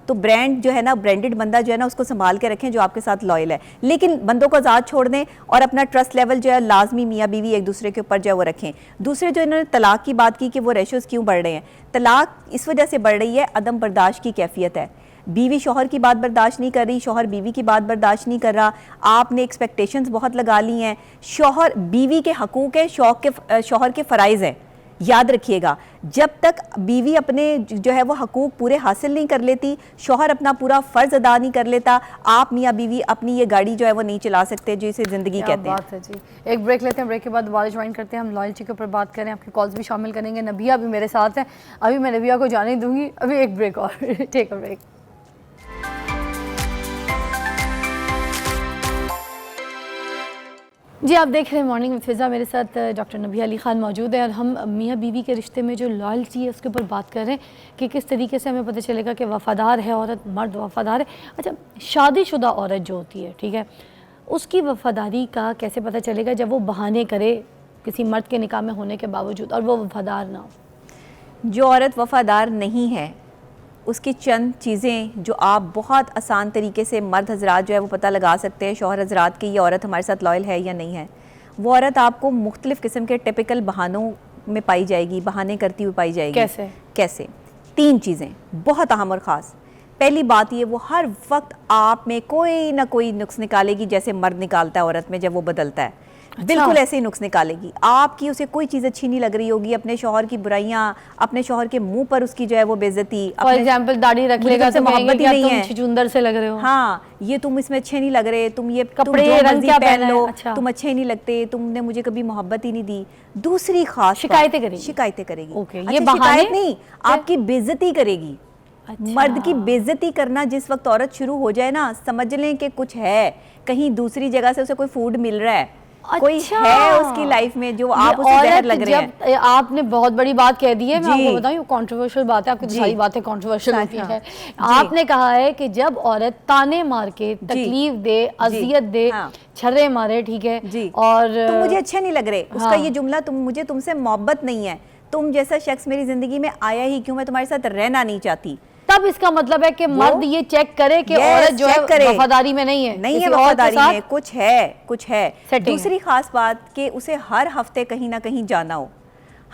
तो ब्रांड जो है ना, ब्रांडेड बंदा जो है ना, उसको संभाल के रखें जो आपके साथ लॉयल है, लेकिन बंदों को आज़ाद छोड़ दें और अपना ट्रस्ट लेवल जो है लाजमी मियाँ बीवी एक दूसरे के ऊपर जो है वो रखें। दूसरे जो इन्होंने तलाक की बात की कि वो रेशोज़ क्यों बढ़ रहे हैं, तलाक इस वजह से बढ़ रही है, अदम बर्दाश्त की कैफियत है। बीवी शौहर की बात बर्दाश्त नहीं कर रही, शौहर बीवी की बात बर्दाश्त नहीं कर रहा, आपने एक्सपेक्टेशंस बहुत लगा ली हैं। शौहर बीवी के हकूक़ है, शौहर के फ़राइज़ हैं। याद रखिएगा, जब तक बीवी अपने जो है वो हकूक़ पूरे हासिल नहीं कर लेती, शौहर अपना पूरा फ़र्ज़ अदा नहीं कर लेता, आप मियाँ बीवी अपनी ये गाड़ी जो है वो नहीं चला सकते, जो इसे ज़िंदगी कहते हैं। बात है जी। एक ब्रेक लेते हैं, ब्रेक के बाद दोबारा ज्वाइन करते हैं। हम लॉयल्टी के ऊपर बात करें, आपकी कॉल्स भी शामिल करेंगे। नबिया अभी मेरे साथ हैं, अभी मैं नबिया को जाने दूंगी, अभी एक ब्रेक और टेक अ ब्रेक। जी, आप देख रहे हैं मॉर्निंग विद फिज़ा, मेरे साथ डॉक्टर नबिया अली ख़ान मौजूद है और हम मियाँ बीवी के रिश्ते में जो लॉयल्टी है उसके ऊपर बात कर रहे हैं कि किस तरीके से हमें पता चलेगा कि वफ़ादार है औरत, मर्द वफ़ादार है। अच्छा, शादीशुदा औरत जो होती है, ठीक है, उसकी वफ़ादारी का कैसे पता चलेगा जब वो बहाने करे किसी मर्द के निकाह में होने के बावजूद और वो वफ़ादार ना हो? जो औरत वफ़ादार नहीं है, उसकी चंद चीज़ें जो आप बहुत आसान तरीके से मर्द हजरात जो है वो पता लगा सकते हैं, शौहर हजरात की ये औरत हमारे साथ लॉयल है या नहीं है। वो औरत आपको मुख्तलिफ़ किस्म के टिपिकल बहानों में पाई जाएगी, बहाने करती हुई पाई जाएगी। कैसे? 3 चीज़ें बहुत अहम और ख़ास। पहली बात ये, वो हर वक्त आप में कोई ना कोई नुक्स निकालेगी, जैसे मर्द निकालता है औरत में जब वो बदलता है। अच्छा। बिल्कुल ऐसे ही नुक्स निकालेगी। आपकी उसे कोई चीज़ अच्छी नहीं लग रही होगी, अपने शौहर की बुराइयां, अपने शौहर के मुंह पर उसकी जो है वो बेइज्जती, फॉर एग्जांपल दाढ़ी रख लेगा तो मोहब्बत ही नहीं है, तुम छुचुंदर से लग रहे हो, हाँ ये तुम इसमें अच्छे नहीं लग रहे, तुम ये कपड़े रंग क्या पहन लो, अच्छा। तुम अच्छे नहीं लगते, तुमने मुझे कभी मोहब्बत ही नहीं दी। दूसरी खास शिकायतें करेगी। ओके, ये बहाने नहीं, आपकी बेइज्जती करेगी। अच्छा। मर्द की बेइज्जती करना जिस वक्त औरत शुरू हो जाए ना, समझ लें कि कुछ है, कहीं दूसरी जगह से उसे कोई फूड मिल रहा है। अच्छा। कोई है उसकी लाइफ में जो आप उसे जहर लग रहे हैं। आपने बहुत बड़ी बात कह दी है, मैं आपको बताऊं, ये कंट्रोवर्शियल बात है, आपकी सारी बातें कंट्रोवर्शियल होती है। आपने कहा है कि जब औरत ताने मार के तकलीफ दे, अजियत दे, छर्रे मारे, ठीक है, और तो मुझे अच्छे नहीं लग रहे, उसका ये जुमला, मुझे तुमसे मोहब्बत नहीं है, तुम जैसा शख्स मेरी जिंदगी में आया ही क्यों, मैं तुम्हारे साथ रहना नहीं चाहती, तब इसका मतलब है कि मर्द ये चेक करे कि औरत जो है वफादारी में नहीं है, वफादारी में कुछ है। दूसरी खास बात कि उसे हर हफ्ते कहीं ना कहीं जाना हो,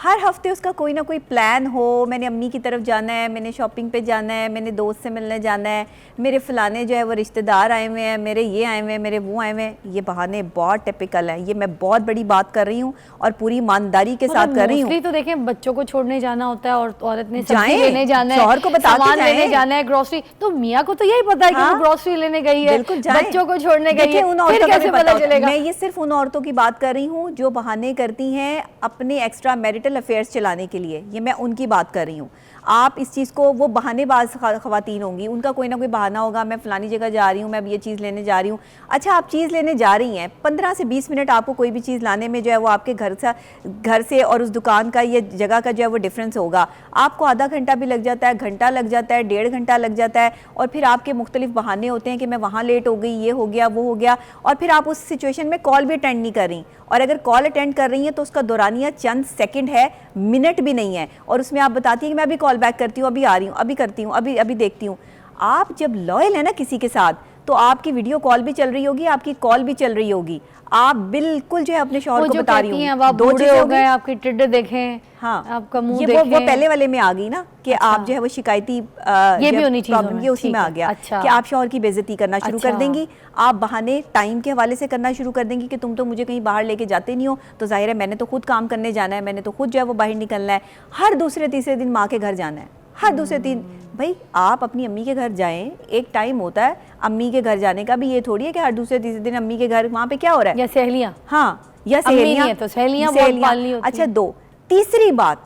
हर हफ्ते उसका कोई ना कोई प्लान हो, मैंने अम्मी की तरफ जाना है, मैंने शॉपिंग पे जाना है, मैंने दोस्त से मिलने जाना है, मेरे फलाने जो है वो रिश्तेदार आए हुए हैं, मेरे ये आए हुए हैं, मेरे वो आए हुए हैं। ये बहाने बहुत टिपिकल हैं, ये मैं बहुत बड़ी बात कर रही हूँ और पूरी ईमानदारी के साथ कर रही हूँ। मोस्टली तो देखें बच्चों को छोड़ने जाना होता है और औरत ने सब्जी जाएं, लेने जाना है, शौहर को बता के सामान जाएं। लेने जाना है, ग्रोसरी, तो मियाँ को तो यही पता है कि हाँ, वो ग्रोसरी लेने गई है, बिल्कुल जाएं। बच्चों को छोड़ने गई देखिए, है, उन फिर औरतों का कैसे भी पता पता होता है। चलेगा? मैं ये सिर्फ उन औरतों की बात कर रही हूँ जो बहाने करती हैं अपने एक्स्ट्रा मैरिटल अफेयर्स चलाने के लिए, ये मैं उनकी बात कर रही हूँ। आप इस चीज़ को, वो बहानेबाज ख़वातीन होंगी, उनका कोई ना कोई बहाना होगा, मैं फ़लानी जगह जा रही हूँ, मैं अब ये चीज़ लेने जा रही हूँ। अच्छा, आप चीज़ लेने जा रही हैं, 15 से 20 मिनट आपको कोई भी चीज़ लाने में जो है वो आपके घर से और उस दुकान का, ये जगह का जो है वो डिफरेंस होगा। आपको आधा घंटा भी लग जाता है, घंटा लग जाता है, 1.5 घंटा लग जाता है, और फिर आपके मुख्तलिफ बहाने होते हैं कि मैं वहाँ लेट हो गई, ये हो गया, वो हो गया, और फिर आप उस सिचुएशन में कॉल भी अटेंड नहीं कर रही, और अगर कॉल अटेंड कर रही हैं तो उसका दौरानिया चंद सेकंड है, मिनट भी नहीं है, और उसमें आप बताती हैं कि मैं अभी कॉल बैक करती हूँ, अभी आ रही हूँ, अभी करती हूँ, अभी देखती हूँ। आप जब लॉयल है ना किसी के साथ, तो आपकी वीडियो कॉल भी चल रही होगी, आपकी कॉल भी चल रही होगी, आप बिल्कुल जो है अपने शौहर को बता रही हूँ। आप बूढ़े हो गए, आपके टिड्डे देखें, हाँ, आपका मुंह ये देखें, वो पहले वाले में आ गई ना कि अच्छा। आप जो है वो शिकायती ये भी होनी प्रॉब्लम, ये उसी में आ गया। अच्छा। कि आप शौहर की बेइज्जती करना शुरू कर अच्छा। देंगी, आप बहाने टाइम के हवाले से करना शुरू कर देंगी कि तुम तो मुझे कहीं बाहर लेके जाते नहीं हो, तो जाहिर है मैंने तो खुद काम करने जाना है, मैंने तो खुद जो है वो बाहर निकलना है, हर दूसरे तीसरे दिन माँ के घर जाना है, हर दूसरे दिन। भाई आप अपनी अम्मी के घर जाएं, एक टाइम होता है अम्मी के घर जाने का भी, ये थोड़ी है कि हर दूसरे तीसरे दिन अम्मी के घर, वहाँ पे क्या हो रहा है, या सहेलियाँ, हाँ, या अम्मी नहीं सहेलियाँ, है तो सहेलियाँ बहुत पालनी होती अच्छा हैं। 2, तीसरी बात,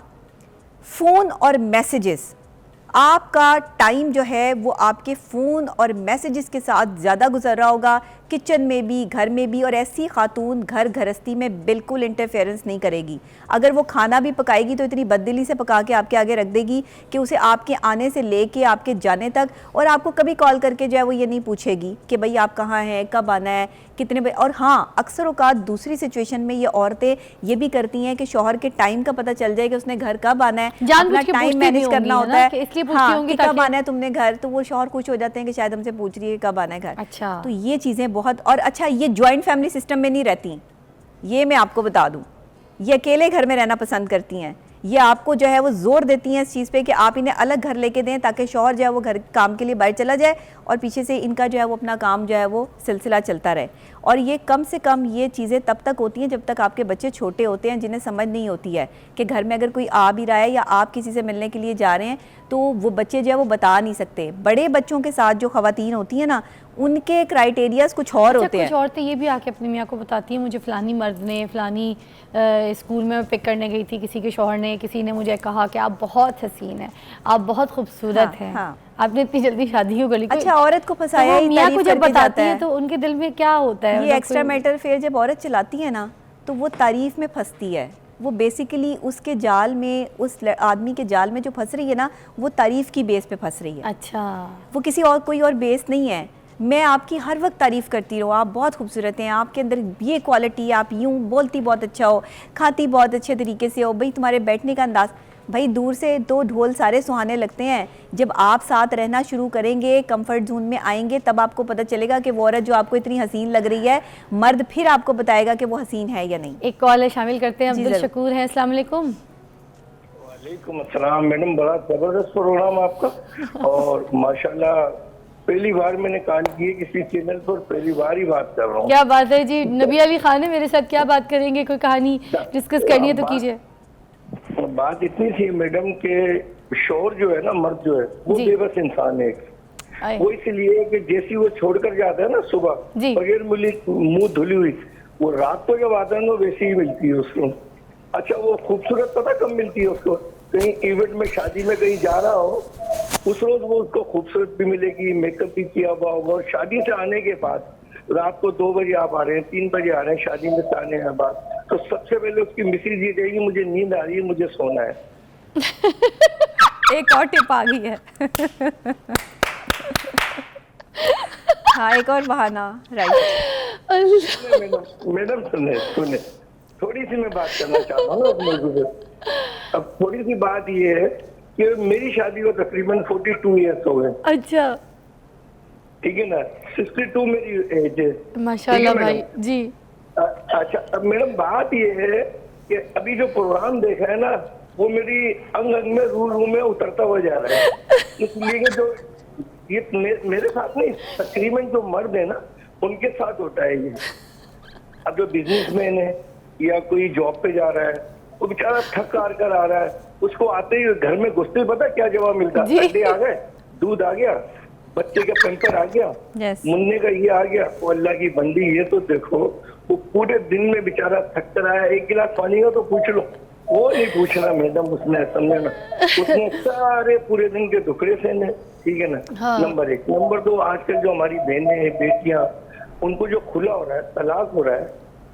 फ़ोन और मैसेजेस, आपका टाइम जो है वो आपके फ़ोन और मैसेजेस के साथ ज़्यादा गुजर रहा होगा, किचन में भी, घर में भी। और ऐसी खातून घर गृहस्थी में बिल्कुल इंटरफेरेंस नहीं करेगी। अगर वो खाना भी पकाएगी तो इतनी बददिली से पका के आपके आगे रख देगी कि उसे आपके आने से लेके आपके जाने तक, और आपको कभी कॉल करके जो है वो ये नहीं पूछेगी कि भाई आप कहाँ हैं, कब आना है, कितने बजे। और हाँ, अक्सर औकात दूसरी सिचुएशन में ये औरतें ये भी करती हैं कि शौहर के टाइम का पता चल जाए कि उसने घर कब आना है, अपना टाइम मैनेज करना होता है, हाँ, कि कब आना है तुमने घर, तो वो शौहर खुश हो जाते हैं कि शायद हमसे पूछ रही है कब आना है घर। अच्छा, तो ये चीज़ें बहुत, और अच्छा, ये जॉइंट फैमिली सिस्टम में नहीं रहती, ये मैं आपको बता दूं, ये अकेले घर में रहना पसंद करती हैं। ये आपको जो है वो जोर देती हैं इस चीज़ पे कि आप इन्हें अलग घर लेके दें ताकि शौहर जो है वो घर काम के लिए बाहर चला जाए और पीछे से इनका जो है वो अपना काम जो है वो सिलसिला चलता रहे। और ये कम से कम ये चीज़ें तब तक होती हैं जब तक आपके बच्चे छोटे होते हैं, जिन्हें समझ नहीं होती है कि घर में अगर कोई आ भी रहा है या आप किसी से मिलने के लिए जा रहे हैं तो वो बच्चे जो है वो बता नहीं सकते। बड़े बच्चों के साथ जो ख़वातीन होती हैं ना, उनके क्राइटेरियाज कुछ और होते हैं। कुछ औरतें ये भी आके अपनी मियाँ को बताती हैं, मुझे फ़लानी मर्द ने, फ़लानी स्कूल में पिक करने गई थी किसी के शौहर ने, किसी ने मुझे कहा कि आप बहुत हसीन हैं, आप बहुत खूबसूरत हैं, हाँ। आपने इतनी जल्दी शादी क्यों कर ली। अच्छा, औरत को फंसाया ही मियाँ को जब बताती है है तो उनके दिल में क्या होता है? ये एक्स्ट्रा मैटर फेयर जब औरत चलाती है ना तो वो तारीफ में फंसती है। वो बेसिकली उसके जाल में, उस आदमी के जाल में जो फंस रही है ना, वो तारीफ की बेस पे फंस रही है। अच्छा, वो किसी और कोई और बेस नहीं है। मैं आपकी हर वक्त तारीफ़ करती रहूँ, आप बहुत खूबसूरत हैं, आपके अंदर ये क्वालिटी, आप यूँ बोलती बहुत अच्छा हो, खाती बहुत अच्छे तरीके से हो, भाई तुम्हारे बैठने का अंदाज़, भाई दूर से तो ढोल सारे सुहाने लगते हैं, जब आप साथ रहना शुरू करेंगे, कंफर्ट जोन में आएंगे, तब आपको पता चलेगा कि वो औरत जो आपको इतनी हसीन लग रही है, मर्द फिर आपको बताएगा कि वो हसीन है या नहीं। एक कॉल है, शामिल करते हैं। अब्दुल शकूर हैं, अस्सलाम वालेकुम। वालेकुम अस्सलाम मैडम, बड़ा ज़बरदस्त प्रोग्राम आपका और माशाल्लाह पहली बार मैंने काम किए किसी चैनल पर, पहली बार ही बात कर रहा हूँ। क्या बात है जी, नबी अली खान है मेरे साथ, क्या बात करेंगे? कोई कहानी डिस्कस करनी है तो कीजिए। बात इतनी थी मैडम के शौहर जो है ना, मर्द जो है वो बेबस इंसान है। वो इसलिए कि जैसी वो छोड़कर जाता है ना सुबह बगैर मुंह धुली हुई, वो रात को जब आता है ना वैसी ही मिलती है उसको। अच्छा, वो खूबसूरत पता कब मिलती है उसको? कहीं इवेंट में, शादी में कहीं जा रहा हो, उस रोज वो उसको खूबसूरत भी मिलेगी, मेकअप भी किया हुआ होगा। शादी से आने के बाद रात को 2 बजे आप आ रहे हैं, 3 बजे आ रहे हैं शादी में से आने के बाद, तो सबसे पहले उसकी मिसेज ये कहेगी मुझे नींद आ रही है, मुझे सोना है। एक और टिप आ गई है। हाँ, एक और बहाना, राइट। मैडम सुने थोड़ी सी मैं बात करना चाहता हूँ ना उस मौजूद पे। अब थोड़ी सी बात ये है कि मेरी शादी को तकरीबन 42 ईयर्स हो गए। अच्छा, ठीक है ना, 62 मेरी एज है। माशाल्लाह भाई जी। अच्छा, अब मैडम बात ये है कि अभी जो प्रोग्राम देखा है ना, वो मेरी अंग अंग में, रूह में उतरता हुआ जा रहा है। इसलिए कि जो ये मेरे साथ नहीं, तकरीबन जो मर्द है ना उनके साथ होता है ये। अब जो बिजनेसमैन है या कोई जॉब पे जा रहा है, वो बेचारा थक हार कर आ रहा है, उसको आते ही घर में घुसते ही पता क्या जवाब मिलता है? अंडे आ गए, दूध आ गया, बच्चे का पेम्पर आ गया, मुन्ने का ये आ गया। वो अल्लाह की बंदी, ये तो देखो, वो पूरे दिन में बेचारा थक कर आया, एक गिलास पानी का तो पूछ लो, वो नहीं पूछना मैडम, उसने समझना, उसने सारे पूरे दिन के दुखड़े सहने, ठीक है ना। हाँ। नंबर 1। नंबर 2, आजकल जो हमारी बहनें बेटियां, उनको जो खुला हो रहा है, तलाक हो रहा है,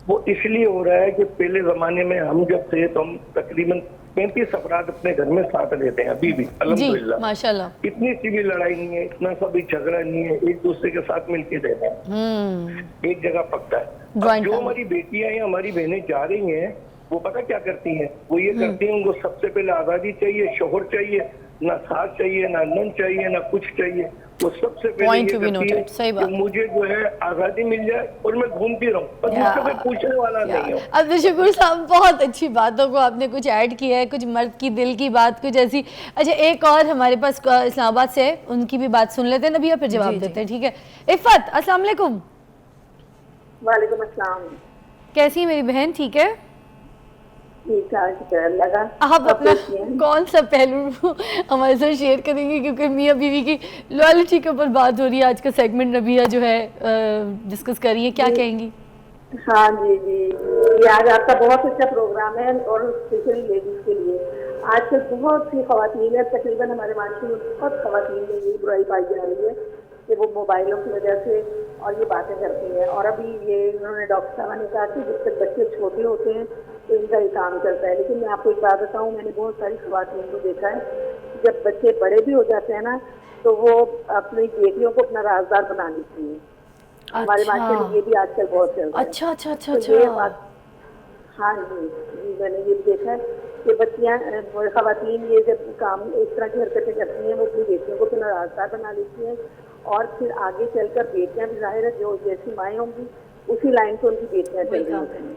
वो इसलिए हो रहा है कि पहले जमाने में हम जब थे तो हम तकरीबन 35 अफराद अपने घर में साथ रहते हैं अभी भी, अल्हम्दुलिल्लाह। माशाल्लाह। इतनी सी भी लड़ाई नहीं है, इतना सा भी झगड़ा नहीं है, एक दूसरे के साथ मिलके रहते हैं, एक जगह पकता है। अब जो हमारी बेटियां या हमारी बहनें जा रही हैं, वो पता क्या करती हैं? वो ये करती हैं, उनको सबसे पहले आजादी चाहिए, शोहर चाहिए, ना सास चाहिए, ना नन चाहिए, ना कुछ चाहिए। वो सबसे पहले ये करती है कि मुझे जो है आजादी मिल जाए और मैं घूमती रहूं, पर मुझसे कोई पूछने वाला नहीं हो। अब शुक्र साहब, बहुत अच्छी बातों को आपने कुछ ऐड किया है, कुछ मर्द की दिल की बात, कुछ ऐसी। अच्छा, एक और हमारे पास इस्लामाबाद से है, उनकी भी बात सुन लेते हैं नबिया, फिर जवाब देते हैं, ठीक है। इफ़त, अस्सलाम वालेकुम। वालेकुम अस्सलाम। कैसी है मेरी बहन? ठीक है, लगा। आप अपना कौन सा पहलू हमारे साथ शेयर करेंगे, क्योंकि मियाँ बीवी की लॉयल्टी के ऊपर बात हो रही है, आज का सेगमेंट नबिया जो है डिस्कस कर रही है, क्या कहेंगी? हाँ जी जी, ये आज आपका बहुत अच्छा प्रोग्राम है और स्पेशली लेडीज के लिए। आजकल बहुत सी खवातीन है, तकरीबन हमारे माशरे में बहुत खवातीन में ये बुराई पाई जा रही है कि वो मोबाइलों की वजह से और ये बातें करती हैं। और अभी ये उन्होंने डॉक्टर साहब ने कहा कि जब तक बच्चे छोटे होते हैं तो इनका ये काम चलता है, लेकिन मैं आपको एक बात बताऊं, मैंने बहुत सारी खवातीन को देखा है, जब बच्चे बड़े भी हो जाते हैं ना, तो वो अपनी बेटियों को अपना राजदार बना लेती हैं। हमारे माशरे में ये भी आजकल बहुत चल रहा है। अच्छा अच्छा अच्छा तो ये बात, हाँ जी जी, मैंने ये देखा है कि बच्चियाँ, खवातीन ये जब काम इस तरह की हरकतें करती हैं, वो अपनी बेटियों को अपना राजदार बना लेती हैं, और फिर आगे चलकर बेटियां भी जाहिर है जो जैसी माएँ होंगी उसी लाइन से उनकी बेटियां चल रही होती हैं।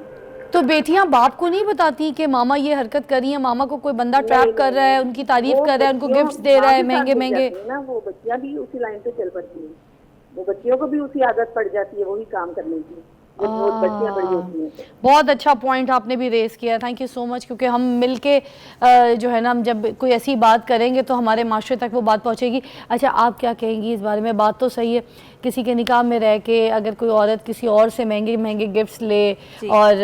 तो बेटियां बाप को नहीं बताती कि मामा ये हरकत कर रही है, मामा को कोई बंदा ट्रैप कर रहा है, उनकी तारीफ कर रहा है, उनको गिफ्ट्स दे रहा है महंगे महंगे ना, वो बच्चियां भी उसी लाइन पे चल पड़ती हैं, वो बच्चियों को भी उसी आदत पड़ जाती है वही काम करने की। बहुत अच्छा पॉइंट आपने भी रेस किया, थैंक यू सो मच, क्योंकि हम मिलके जो है ना, हम जब कोई ऐसी बात करेंगे तो हमारे माशरे तक वो बात पहुंचेगी। अच्छा, आप क्या कहेंगी इस बारे में? बात तो सही है, किसी के निकाह में रह के अगर कोई औरत किसी और से महंगे महंगे गिफ्ट्स ले और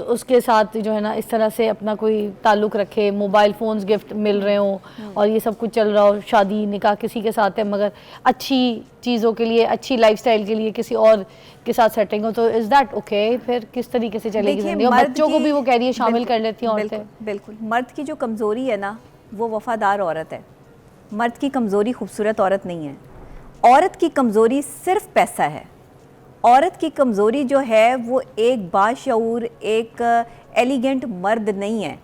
उसके साथ जो है ना इस तरह से अपना कोई ताल्लुक़ रखे, मोबाइल फ़ोन्स गिफ्ट मिल रहे हों और ये सब कुछ चल रहा हो, शादी निकाह किसी के साथ है मगर अच्छी चीज़ों के लिए, अच्छी लाइफस्टाइल के लिए किसी और के साथ सेटिंग हो, तो इज़ दैट ओके? फिर किस तरीके से चलेगी ज़िंदगी? और बच्चों को भी वो कह रही है शामिल कर लेती हैं औरतें। बिल्कुल, मर्द की जो कमज़ोरी है ना, वो वफादार औरत है। मर्द की कमज़ोरी खूबसूरत औरत नहीं है, औरत की कमज़ोरी सिर्फ पैसा है। औरत की कमज़ोरी जो है वो एक बाशऊर, एक एलिगेंट मर्द नहीं है,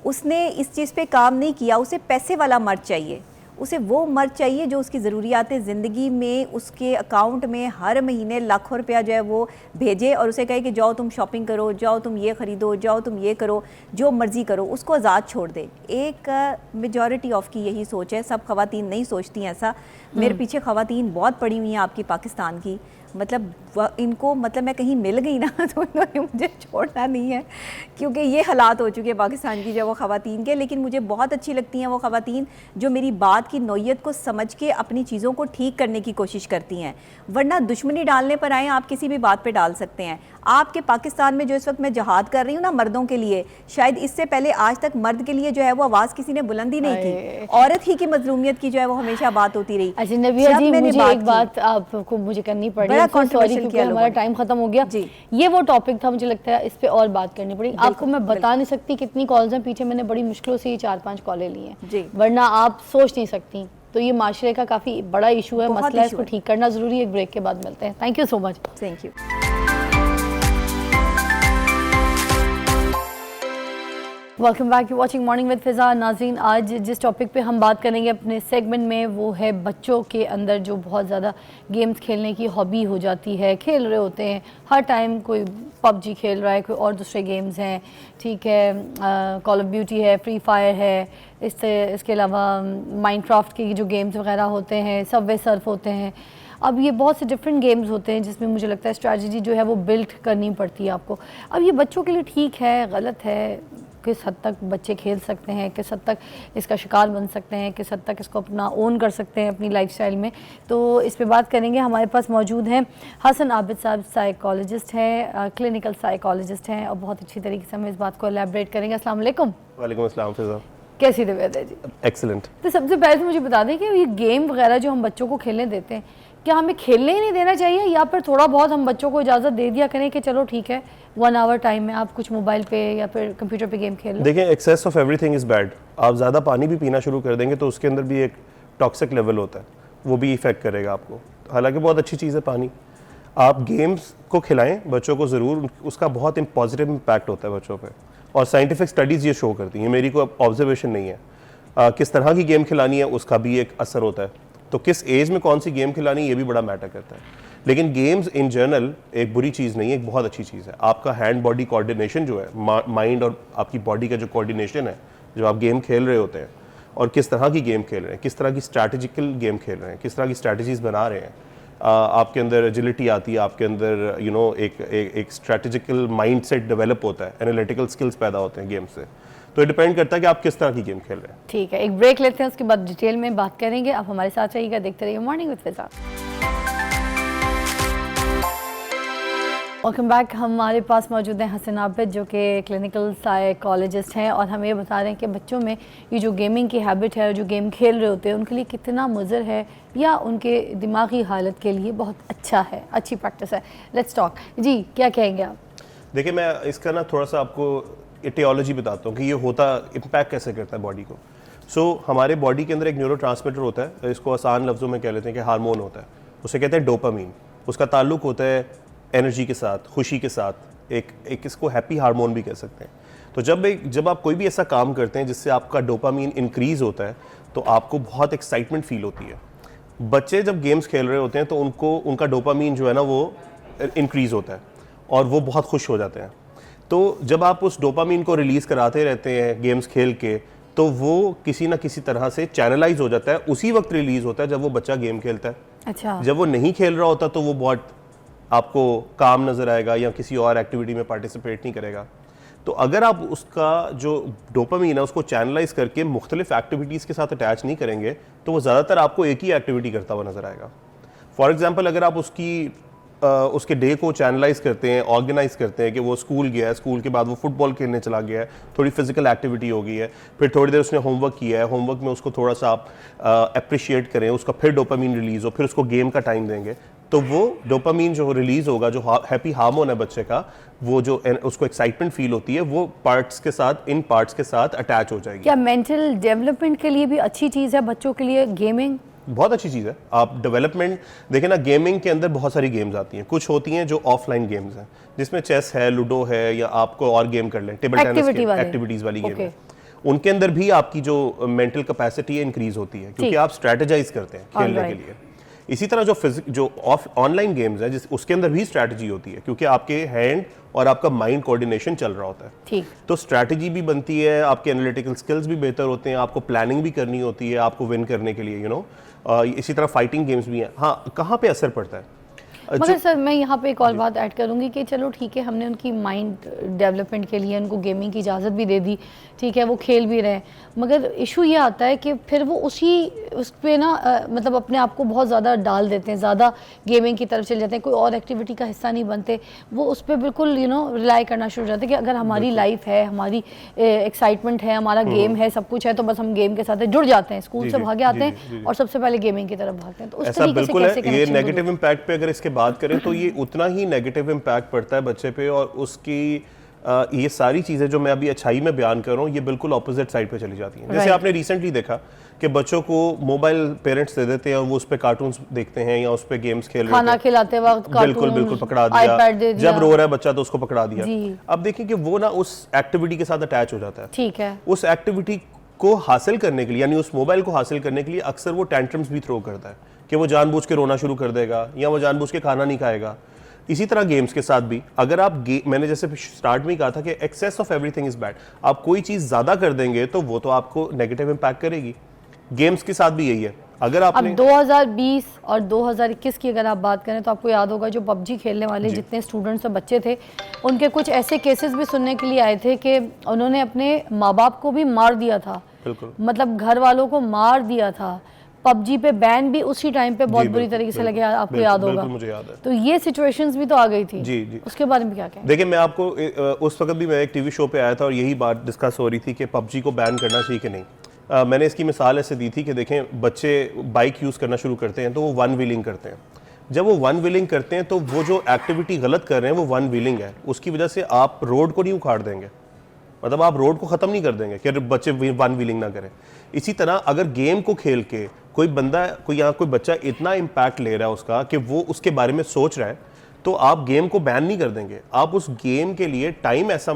उसने इस चीज़ पे काम नहीं किया। उसे पैसे वाला मर्द चाहिए, उसे वो मर्द चाहिए जो उसकी ज़रूरियातें ज़िंदगी में उसके अकाउंट में हर महीने लाखों रुपया जो है वो भेजे और उसे कहे कि जाओ तुम शॉपिंग करो, जाओ तुम ये ख़रीदो, जाओ तुम ये करो, जो मर्ज़ी करो, उसको आज़ाद छोड़ दे। एक मेजॉरिटी ऑफ की यही सोच है, सब ख़वातीन नहीं सोचती हैं ऐसा। मेरे पीछे ख़वातीन बहुत पड़ी हुई हैं आपकी पाकिस्तान की, मतलब इनको, मतलब मैं कहीं मिल गई ना तो इन्होंने मुझे छोड़ना नहीं है, क्योंकि ये हालात हो चुके हैं पाकिस्तान की जो वो ख़वातीन के। लेकिन मुझे बहुत अच्छी लगती हैं वो ख़वातीन जो मेरी बात की नौयत को समझ के अपनी चीज़ों को ठीक करने की कोशिश करती हैं। वरना दुश्मनी डालने पर आए, आप किसी भी बात पे डाल सकते हैं। आपके पाकिस्तान में जो इस वक्त मैं जहाद कर रही हूँ ना मर्दों के लिए, शायद इससे पहले आज तक मर्द के लिए जो है वो आवाज़ किसी ने बुलंद ही नहीं की। औरत ही की मजलूमियत की जो है वो हमेशा बात होती रही। अच्छा नबिया जी, मुझे एक बात आपको मुझे करनी पड़ी, सॉरी क्योंकि हमारा टाइम खत्म हो गया। ये वो टॉपिक था, मुझे लगता है इस पे और बात करनी पड़ी। आपको मैं बता नहीं सकती कितनी कॉल्स हैं पीछे, मैंने बड़ी मुश्किलों से 4-5 कॉलें ली हैं, वरना आप सोच नहीं सकती। तो ये माशरे का काफ़ी बड़ा इशू है, मसला है, इसको ठीक करना ज़रूरी है। एक ब्रेक के बाद मिलते हैं। Thank you so much. Thank you. Welcome back, you watching morning with Fiza. नाज़रीन, आज जिस टॉपिक पे हम बात करेंगे अपने सेगमेंट में वो है बच्चों के अंदर जो बहुत ज़्यादा गेम्स खेलने की हॉबी हो जाती है। खेल रहे होते हैं हर टाइम, कोई पबजी खेल रहा है, कोई और दूसरे गेम्स हैं, ठीक है, कॉल ऑफ ड्यूटी है, फ्री फायर है, इसके अलावा माइनक्राफ्ट के जो गेम्स वगैरह होते हैं, सबवे सर्फ होते हैं। अब ये बहुत से डिफरेंट गेम्स होते हैं जिसमें मुझे लगता है स्ट्रैटेजी जो है वो बिल्ड करनी पड़ती है आपको। अब ये बच्चों के लिए ठीक है, गलत है, किस हद तक बच्चे खेल सकते हैं, किस हद तक इसका शिकार बन सकते हैं, किस हद तक इसको अपना ओन कर सकते हैं अपनी लाइफस्टाइल में, तो इस पे बात करेंगे। हमारे पास मौजूद हैं हसन आबिद साहब, साइकोलॉजिस्ट हैं, क्लिनिकल साइकोलॉजिस्ट हैं, और बहुत अच्छी तरीके से हम इस बात को एलैबोरेट करेंगे। अस्सलाम वालेकुम। वालेकुम अस्सलाम फिज़ा। कैसी तबीयत है जी? एक्सीलेंट। तो सबसे पहले तो मुझे बता दें कि ये गेम वगैरह जो हम बच्चों को खेलने देते हैं, क्या हमें खेलने ही नहीं देना चाहिए, या फिर थोड़ा बहुत हम बच्चों को इजाज़त दे दिया करें कि चलो ठीक है 1 आवर टाइम में आप कुछ मोबाइल पे या फिर कंप्यूटर पे गेम खेल लो? देखें, excess of everything is bad. आप ज़्यादा पानी भी पीना शुरू कर देंगे तो उसके अंदर भी एक टॉक्सिक लेवल होता है, वो भी इफ़ेक्ट करेगा आपको। हालांकि बहुत अच्छी चीज़ है पानी, आप गेम्स को खिलाएं बच्चों को ज़रूर, उसका बहुत पॉजिटिव इम्पैक्ट होता है बच्चों पर, और साइंटिफिक स्टडीज़ ये शो करती हैं, मेरी कोई ऑब्जर्वेशन नहीं है। किस तरह की गेम खिलानी है उसका भी एक असर होता है, तो किस एज में कौन सी गेम खिलानी ये भी बड़ा मैटर करता है। लेकिन गेम्स इन जनरल एक बुरी चीज़ नहीं है, एक बहुत अच्छी चीज़ है। आपका हैंड बॉडी कोऑर्डिनेशन जो है, माइंड और आपकी बॉडी का जो कोऑर्डिनेशन है जब आप गेम खेल रहे होते हैं, और किस तरह की गेम खेल रहे हैं, किस तरह की स्ट्रैटेजिकल गेम खेल रहे हैं, किस तरह की स्ट्रैटेजीज़ बना रहे हैं, आपके अंदर एजिलिटी आती है, आपके अंदर एक स्ट्रैटेजिकल माइंड सेट डेवलप होता है, एनालिटिकल स्किल्स पैदा होते हैं गेम से। तो ये डिपेंड करता है कि आप किस तरह की गेम खेल रहे हैं। ठीक है, एक ब्रेक लेते हैं, उसके बाद डिटेल में बात करेंगे। आप हमारे साथ रहिएगा, देखते रहिए morning with Fiza. Welcome back. हमारे पास मौजूद हैं हसन आबिद जो कि क्लिनिकल साइकोलॉजिस्ट हैं, और हमें ये बता रहे हैं कि बच्चों में ये जो गेमिंग की हैबिट है, जो गेम खेल रहे होते हैं, उनके लिए कितना मुज़र है या उनके दिमागी हालत के लिए बहुत अच्छा है, अच्छी प्रैक्टिस है। लेट्स टॉक जी, क्या कहेंगे आप? देखिए, मैं इसका ना थोड़ा सा आपको एटियोलॉजी बताता हूँ कि ये होता इम्पैक्ट कैसे करता है बॉडी को। हमारे बॉडी के अंदर एक न्यूरोट्रांसमीटर होता है, इसको आसान लफ्ज़ों में कह लेते हैं कि हार्मोन होता है, उसे कहते हैं डोपामीन। उसका ताल्लुक होता है एनर्जी के साथ, खुशी के साथ, एक इसको हैप्पी हार्मोन भी कह सकते हैं। तो जब आप कोई भी ऐसा काम करते हैं जिससे आपका डोपामीन इंक्रीज़ होता है तो आपको बहुत एक्साइटमेंट फील होती है। बच्चे जब गेम्स खेल रहे होते हैं तो उनका डोपामीन जो है ना वो इंक्रीज़ होता है और वो बहुत खुश हो जाते हैं। तो जब आप उस डोपामीन को रिलीज़ कराते रहते हैं गेम्स खेल के, तो वो किसी ना किसी तरह से चैनलाइज हो जाता है, उसी वक्त रिलीज़ होता है जब वो बच्चा गेम खेलता है। अच्छा। जब वो नहीं खेल रहा होता तो वो बहुत आपको काम नज़र आएगा या किसी और एक्टिविटी में पार्टिसिपेट नहीं करेगा। तो अगर आप उसका जो डोपामीन है उसको चैनलाइज करके मुख्तलिफ एक्टिविटीज़ के साथ अटैच नहीं करेंगे तो वो ज़्यादातर आपको एक ही एक्टिविटी करता हुआ नज़र आएगा। फॉर एग्ज़ाम्पल, अगर आप उसके डे को चैनलाइज करते हैं, ऑर्गेनाइज करते हैं कि वो स्कूल गया है, स्कूल के बाद वो फुटबॉल खेलने चला गया है, थोड़ी फिजिकल एक्टिविटी हो गई है, फिर थोड़ी देर उसने होमवर्क किया है, होमवर्क में उसको थोड़ा सा आप अप्रिशिएट करें, उसका फिर डोपामीन रिलीज़ हो, फिर उसको गेम का टाइम देंगे, तो वो डोपामीन जो रिलीज़ होगा, जो हैप्पी हार्मोन है बच्चे का, वो जो उसको एक्साइटमेंट फील होती है, वो इन पार्ट्स के साथ अटैच हो जाएगी। क्या मेंटल डेवलपमेंट के लिए भी अच्छी चीज़ है बच्चों के लिए गेमिंग? बहुत अच्छी चीज़ है। आप डेवलपमेंट देखें ना, गेमिंग के अंदर बहुत सारी गेम्स आती हैं। कुछ होती हैं जो ऑफलाइन गेम्स हैं, जिसमें चेस है, लूडो है, या आपको और गेम कर लें, टेबल टेनिस एक्टिविटीज़ वाली गेम है। उनके अंदर भी आपकी जो मेंटल कैपेसिटी है इंक्रीज होती है, क्योंकि आप स्ट्रैटेजाइज करते हैं खेलने के लिए। इसी तरह जो ऑनलाइन गेम्स हैं उसके अंदर भी स्ट्रैटेजी होती है, क्योंकि आपके हैंड और आपका माइंड कोऑर्डिनेशन चल रहा होता है। ठीक। तो स्ट्रैटेजी भी बनती है, आपके एनालिटिकल स्किल्स भी बेहतर होते हैं, आपको प्लानिंग भी करनी होती है आपको विन करने के लिए, इसी तरह फाइटिंग गेम्स भी हैं। हाँ, कहाँ पे असर पड़ता है? मगर सर मैं यहाँ पे एक और बात ऐड करूँगी कि चलो ठीक है, हमने उनकी माइंड डेवलपमेंट के लिए उनको गेमिंग की इजाज़त भी दे दी, ठीक है, वो खेल भी रहे, मगर इशू ये आता है कि फिर वो उस पर ना मतलब अपने आप को बहुत ज़्यादा डाल देते हैं, ज़्यादा गेमिंग की तरफ चले जाते हैं, कोई और एक्टिविटी का हिस्सा नहीं बनते, वो उस पर बिल्कुल रिलाई करना शुरू हो जाते हैं कि अगर हमारी लाइफ है, हमारी एक्साइटमेंट है, हमारा गेम है, सब कुछ है, तो बस हम गेम के साथ जुड़ जाते हैं, स्कूल से भागे आते हैं और सबसे पहले गेमिंग की तरफ भागते हैं। तो उस तरीके से कैसे ये नेगेटिव इम्पैक्ट पे अगर इसके बात करें तो ये उतना ही नेगेटिव इम्पैक्ट पड़ता है बच्चे पे, और उसकी ये सारी चीज़ें जो मैं अभी अच्छाई में बयान कर रहा हूँ ये बिल्कुल ऑपोजिट साइड पे चली जाती हैं। जैसे आपने रिसेंटली देखा कि बच्चों को मोबाइल पेरेंट्स दे देते हैं और वो उस पर कार्टून्स देखते हैं या उस पर गेम्स खेल रहे हैं, खाना खिलाते वक्त बिल्कुल बिल्कुल पकड़ा दिया, जब रो रहा है बच्चा तो उसको पकड़ा दिया। अब देखिए कि वो ना उस एक्टिविटी के साथ अटैच हो जाता है। ठीक है, उस एक्टिविटी को हासिल करने के लिए यानी उस मोबाइल को हासिल करने के लिए अक्सर वो टेंट्रम्स भी थ्रो करता है कि वो जानबूझ के रोना शुरू कर देगा या वो जानबूझ के खाना नहीं खाएगा। इसी तरह गेम्स के साथ भी अगर आप मैंने जैसे स्टार्ट में ही कहा था कि excess of everything is bad, आप कोई चीज़ ज़्यादा कर देंगे तो वो तो आपको नेगेटिव इम्पैक्ट करेगी। गेम्स के साथ भी यही है। अगर आपने अब 2020 और 2021 की अगर आप बात करें तो आपको याद होगा जो पबजी खेलने वाले जितने स्टूडेंट्स और बच्चे थे उनके कुछ ऐसे केसेस भी सुनने के लिए आए थे कि उन्होंने अपने माँ बाप को भी मार दिया था, मतलब घर वालों को मार दिया था। पबजी पे बैन भी उसी टाइम पे बहुत बुरी तरीके से लगे, आपको याद होगा। मुझे याद है। तो ये सिचुएशंस भी तो आ गई थी। जी। उसके बारे में क्या कहें? देखिए मैं आपको उस वक्त भी मैं एक टीवी शो पे आया था और यही बात डिस्कस हो रही थी कि पबजी को बैन करना चाहिए कि नहीं। मैंने इसकी मिसाल ऐसे दी थी कि देखें बच्चे बाइक यूज़ करना शुरू करते हैं तो वो वन व्हीलिंग करते हैं। जब वो वन व्हीलिंग करते हैं तो वो जो एक्टिविटी गलत कर रहे हैं वो वन व्हीलिंग है, उसकी वजह से आप रोड को नहीं उखाड़ देंगे, मतलब आप रोड को ख़त्म नहीं कर देंगे कि बच्चे वन व्हीलिंग ना करें। इसी तरह अगर गेम को खेल के कोई बंदा कोई बच्चा इतना इम्पैक्ट ले रहा है उसका कि वो उसके बारे में सोच रहा है तो आप गेम को बैन नहीं कर देंगे, आप उस गेम के लिए टाइम ऐसा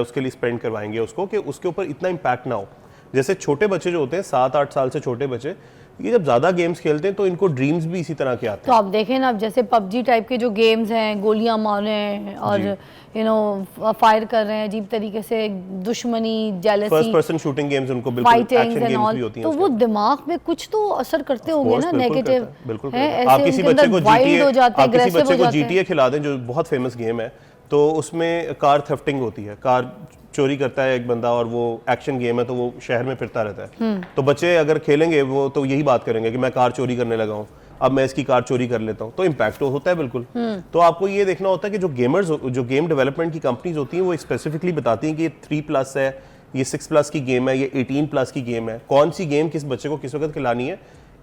उसके लिए स्पेंड करवाएंगे उसको कि उसके ऊपर इतना इम्पैक्ट ना हो। जैसे छोटे बच्चे जो होते हैं 7-8 साल से छोटे बच्चे, ये जब ज़्यादा गेम्स खेलते हैं तो इनको ड्रीम्स भी इसी तरह के आते हैं। तो आप देखें ना, अब जैसे पबजी टाइप के जो गेम्स हैं, गोलियां मार रहे हैं और फायर कर रहे हैं अजीब तरीके से, दुश्मनी, jealousy, first person shooting games, उनको बिल्कुल एक्शन गेम्स भी होती हैं, तो वो दिमाग में कुछ तो असर करते होंगे ना, नेगेटिव। बिल्कुल आप किसी बच्चे को GTA खिला दें जो बहुत फेमस गेम है, तो उसमें कार थेफ्टिंग होती है, कार चोरी करता है एक बंदा और वो एक्शन गेम है तो वो शहर में फिरता रहता है। तो बच्चे अगर खेलेंगे वो तो यही बात करेंगे कि मैं कार चोरी करने लगा हूँ, अब मैं इसकी कार चोरी कर लेता हूँ, तो इम्पैक्ट तो होता है बिल्कुल। तो आपको ये देखना होता है कि जो गेमर्स, जो गेम डेवलपमेंट की कंपनीज होती हैं वो स्पेसिफिकली बताती हैं कि ये 3+ है, ये 6+ की गेम है, ये 18+ की गेम है, कौन सी गेम किस बच्चे को किस वक्त खिलानी है,